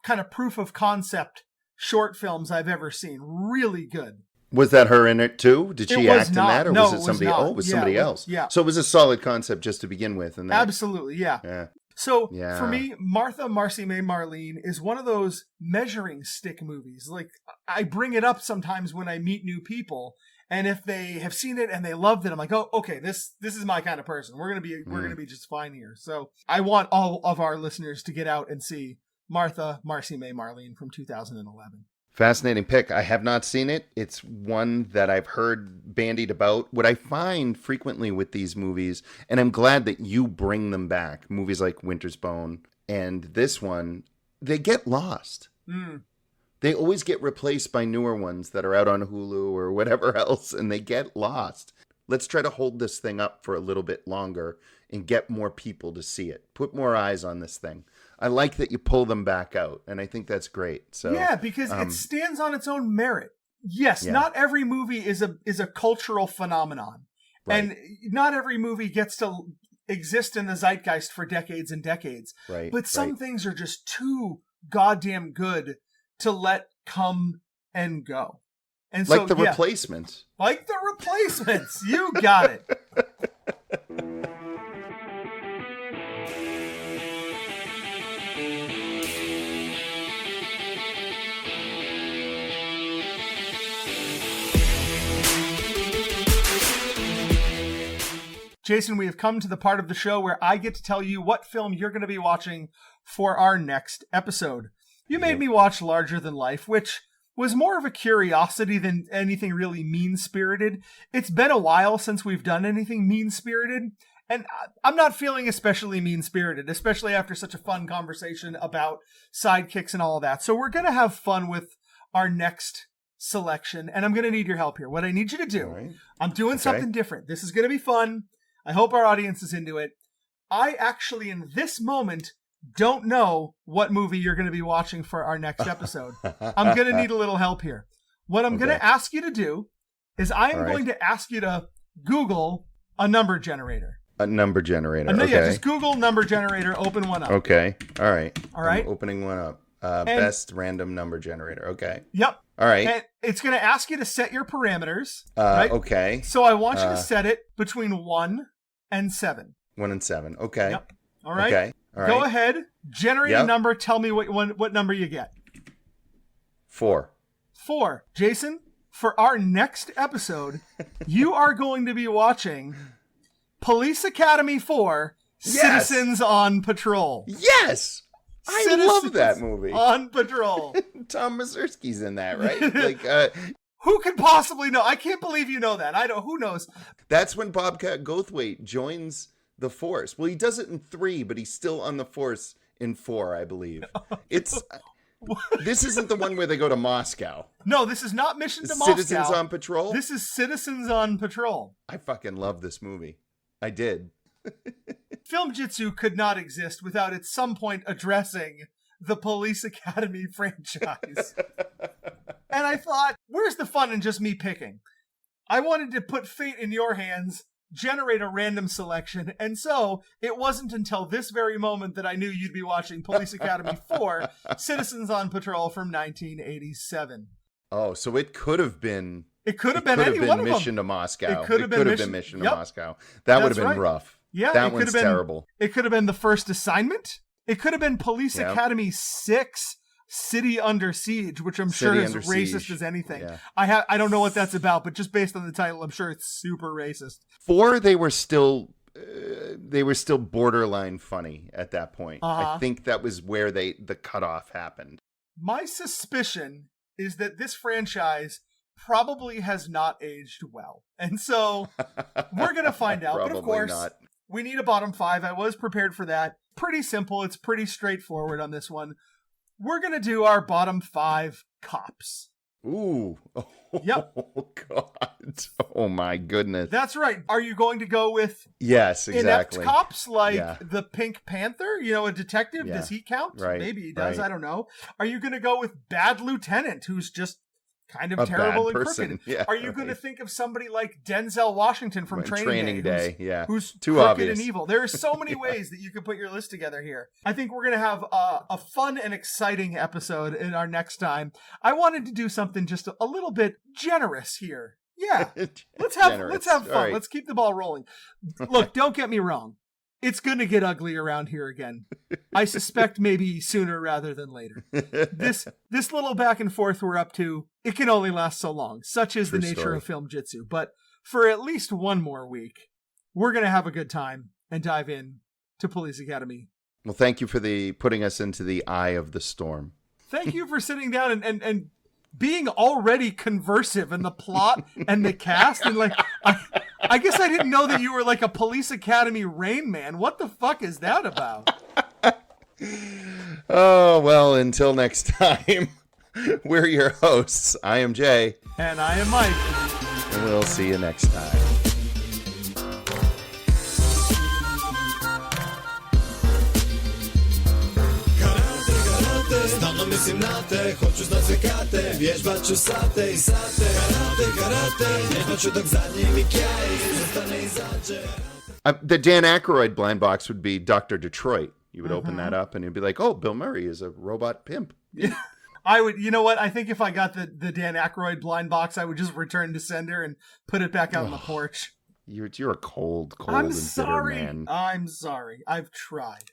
kind of proof of concept short films I've ever seen. Really good. Was that her in it too? Did she act in that, or no, was it somebody? It was somebody else. Yeah. So it was a solid concept just to begin with, and absolutely, yeah. So for me, Martha Marcy May Marlene is one of those measuring stick movies. Like, I bring it up sometimes when I meet new people, and if they have seen it and they loved it, I'm like, oh, okay, this is my kind of person. We're gonna be just fine here. So I want all of our listeners to get out and see Martha Marcy May Marlene from 2011. Fascinating pick. I have not seen it. It's one that I've heard bandied about. What I find frequently with these movies, and I'm glad that you bring them back, movies like Winter's Bone and this one, they get lost. They always get replaced by newer ones that are out on Hulu or whatever else, and they get lost. Let's try to hold this thing up for a little bit longer and get more people to see it. Put more eyes on this thing. I like that you pull them back out, and I think that's great. So yeah, because it stands on its own merit. Yes, not every movie is a cultural phenomenon. Right. And not every movie gets to exist in the zeitgeist for decades and decades. Right. But some things are just too goddamn good to let come and go. And like so, the Replacements. Like the Replacements. You got it. Jason, we have come to the part of the show where I get to tell you what film you're going to be watching for our next episode. You made me watch Larger Than Life, which was more of a curiosity than anything really mean-spirited. It's been a while since we've done anything mean-spirited, and I'm not feeling especially mean-spirited, especially after such a fun conversation about Sidekicks and all of that. So we're going to have fun with our next selection, and I'm going to need your help here. What I need you to do, I'm doing something different. This is going to be fun. I hope our audience is into it. I actually, in this moment, don't know what movie you're going to be watching for our next episode. I'm going to need a little help here. What I'm going to ask you to do is I am going to ask you to Google a number generator. A number generator. Yeah, just Google number generator, open one up. Okay. All right. I'm opening one up. Best random number generator. Okay. Yep. All right. And it's going to ask you to set your parameters. Right? Okay. So I want you to set it between 1 and 7. 1 and 7. Okay. Yep. All right. Okay. All right. Go ahead. Generate a number. Tell me what number you get. 4. 4. Jason, for our next episode, you are going to be watching Police Academy 4, Citizens on Patrol. Yes! I love that movie. On Patrol. Tom Mazursky's in that, right? Who could possibly know? I can't believe you know that. Who knows? That's when Bobcat Goldthwait joins the force. Well, he does it in 3, but he's still on the force in 4, I believe. This isn't the one where they go to Moscow. No, this is not Mission to Moscow. Citizens on Patrol? This is Citizens on Patrol. I fucking love this movie. I did. Film Jitsu could not exist without at some point addressing the Police Academy franchise. And I thought, where's the fun in just me picking? I wanted to put fate in your hands, generate a random selection, and so it wasn't until this very moment that I knew you'd be watching Police Academy 4, Citizens on Patrol from 1987. Oh, so it could have been... It could have been any one of them. Mission to Moscow. It could have been Mission to Moscow. That would have been rough. Yeah, that one's terrible. It could have been The First Assignment. It could have been Police Academy 6, City Under Siege, which I'm sure is racist as anything. Yeah. I don't know what that's about, but just based on the title, I'm sure it's super racist. 4, they were still borderline funny at that point. I think that was where the cutoff happened. My suspicion is that this franchise probably has not aged well. And so we're going to find out. But of course, not. We need a bottom 5. I was prepared for that. Pretty simple. It's pretty straightforward on this one. We're going to do our bottom 5 cops. Ooh. Yep. Oh, God. Oh, my goodness. That's right. Are you going to go with yes, exactly. inept cops like the Pink Panther? You know, a detective? Yeah. Does he count? Right. Maybe he does. Right. I don't know. Are you going to go with Bad Lieutenant, who's just kind of terrible and crooked? Yeah, are you going to think of somebody like Denzel Washington from Training Day? Who's too crooked obvious and evil? There are so many ways that you can put your list together here. I think we're going to have a fun and exciting episode in our next time. I wanted to do something just a little bit generous here. Yeah, let's have fun. Right. Let's keep the ball rolling. Look, don't get me wrong. It's going to get ugly around here again. I suspect maybe sooner rather than later. This little back and forth we're up to, it can only last so long. Such is the nature of Film Jitsu. But for at least one more week, we're going to have a good time and dive in to Police Academy. Well, thank you for putting us into the eye of the storm. Thank you for sitting down and being already conversive in the plot and the cast. And I guess I didn't know that you were like a Police Academy Rain Man. What the fuck is that about? Oh, well, until next time, we're your hosts. I am Jay. And I am Mike. And we'll see you next time. Stalno mislim na te, hoću znat sve kate, vježbat ću sate i sate. Karate, vježbat ću dok zadnji mi kjaj zostane izađe. The Dan Aykroyd blind box would be Dr. Detroit. You would open that up and you'd be like, oh, Bill Murray is a robot pimp. Yeah. I would, you know what? I think if I got the Dan Aykroyd blind box, I would just return to sender and put it back out on the porch. You're a cold I'm and sorry. bitter man. I'm sorry. I've tried.